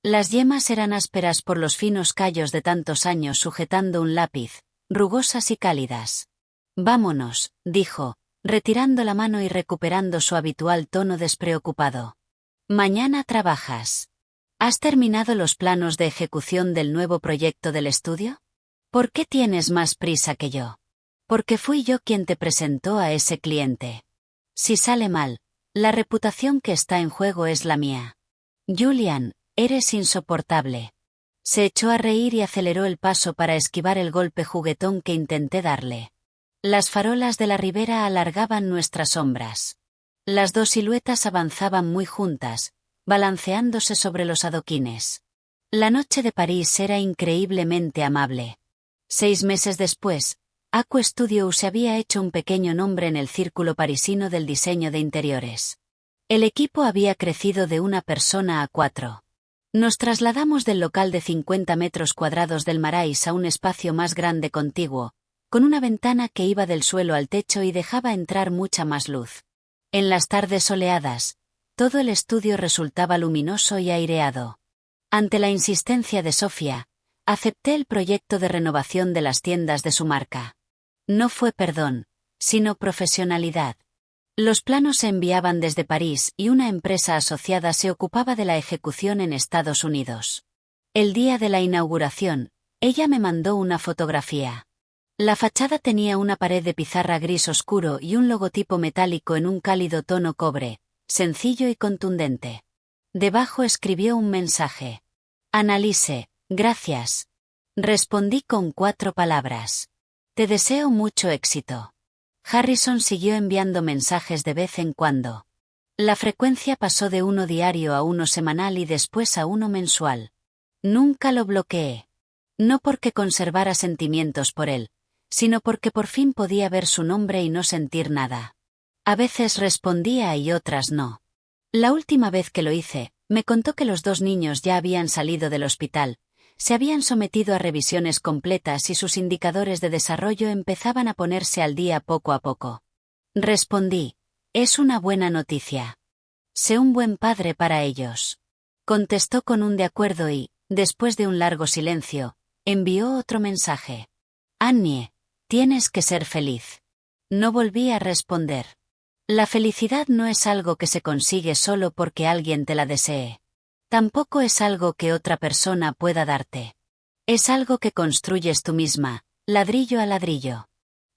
Las yemas eran ásperas por los finos callos de tantos años sujetando un lápiz, rugosas y cálidas. Vámonos, dijo, retirando la mano y recuperando su habitual tono despreocupado. Mañana trabajas. ¿Has terminado los planos de ejecución del nuevo proyecto del estudio? ¿Por qué tienes más prisa que yo? Porque fui yo quien te presentó a ese cliente. Si sale mal, la reputación que está en juego es la mía. Julian, eres insoportable. Se echó a reír y aceleró el paso para esquivar el golpe juguetón que intenté darle. Las farolas de la ribera alargaban nuestras sombras. Las 2 siluetas avanzaban muy juntas, balanceándose sobre los adoquines. La noche de París era increíblemente amable. 6 meses después, Aqua Studio se había hecho un pequeño nombre en el círculo parisino del diseño de interiores. El equipo había crecido de 1 persona a 4. Nos trasladamos del local de 50 metros cuadrados del Marais a un espacio más grande contiguo, con una ventana que iba del suelo al techo y dejaba entrar mucha más luz. En las tardes soleadas, todo el estudio resultaba luminoso y aireado. Ante la insistencia de Sofía, acepté el proyecto de renovación de las tiendas de su marca. No fue perdón, sino profesionalidad. Los planos se enviaban desde París y una empresa asociada se ocupaba de la ejecución en Estados Unidos. El día de la inauguración, ella me mandó una fotografía. La fachada tenía una pared de pizarra gris oscuro y un logotipo metálico en un cálido tono cobre, sencillo y contundente. Debajo escribió un mensaje. Annalise, gracias. Respondí con 4 palabras. Te deseo mucho éxito. Harrison siguió enviando mensajes de vez en cuando. La frecuencia pasó de uno diario a uno semanal y después a uno mensual. Nunca lo bloqueé. No porque conservara sentimientos por él, sino porque por fin podía ver su nombre y no sentir nada. A veces respondía y otras no. La última vez que lo hice, me contó que los 2 niños ya habían salido del hospital, se habían sometido a revisiones completas y sus indicadores de desarrollo empezaban a ponerse al día poco a poco. Respondí, es una buena noticia. Sé un buen padre para ellos. Contestó con un de acuerdo y, después de un largo silencio, envió otro mensaje. Annie, tienes que ser feliz. No volví a responder. La felicidad no es algo que se consigue solo porque alguien te la desee. Tampoco es algo que otra persona pueda darte. Es algo que construyes tú misma, ladrillo a ladrillo.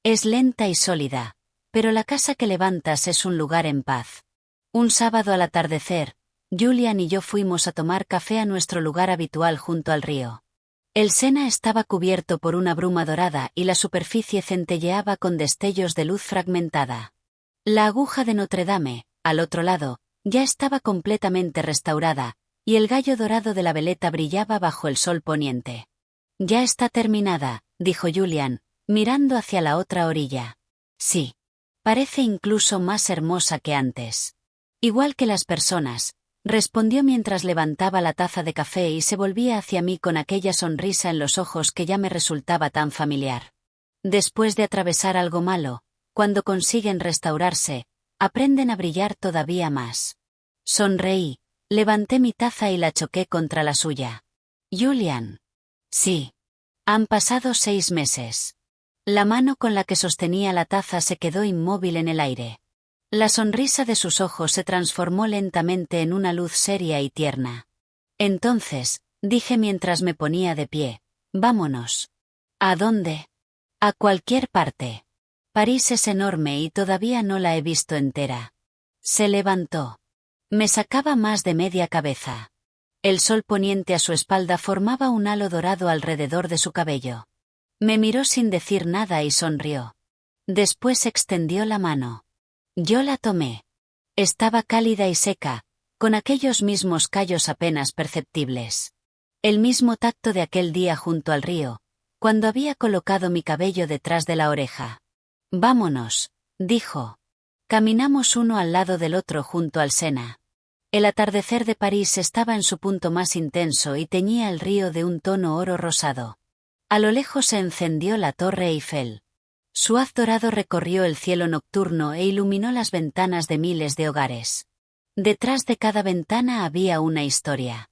Es lenta y sólida, pero la casa que levantas es un lugar en paz. Un sábado al atardecer, Julian y yo fuimos a tomar café a nuestro lugar habitual junto al río. El Sena estaba cubierto por una bruma dorada y la superficie centelleaba con destellos de luz fragmentada. La aguja de Notre Dame, al otro lado, ya estaba completamente restaurada, y el gallo dorado de la veleta brillaba bajo el sol poniente. Ya está terminada, dijo Julian, mirando hacia la otra orilla. Sí. Parece incluso más hermosa que antes. Igual que las personas, respondió mientras levantaba la taza de café y se volvía hacia mí con aquella sonrisa en los ojos que ya me resultaba tan familiar. Después de atravesar algo malo, cuando consiguen restaurarse, aprenden a brillar todavía más. Sonreí, levanté mi taza y la choqué contra la suya. Julian. Sí. Han pasado 6 meses. La mano con la que sostenía la taza se quedó inmóvil en el aire. La sonrisa de sus ojos se transformó lentamente en una luz seria y tierna. Entonces, dije mientras me ponía de pie, vámonos. ¿A dónde? A cualquier parte. París es enorme y todavía no la he visto entera. Se levantó. Me sacaba más de media cabeza. El sol poniente a su espalda formaba un halo dorado alrededor de su cabello. Me miró sin decir nada y sonrió. Después extendió la mano. Yo la tomé. Estaba cálida y seca, con aquellos mismos callos apenas perceptibles. El mismo tacto de aquel día junto al río, cuando había colocado mi cabello detrás de la oreja. Vámonos, dijo. Caminamos uno al lado del otro junto al Sena. El atardecer de París estaba en su punto más intenso y teñía el río de un tono oro rosado. A lo lejos se encendió la Torre Eiffel. Su haz dorado recorrió el cielo nocturno e iluminó las ventanas de miles de hogares. Detrás de cada ventana había una historia.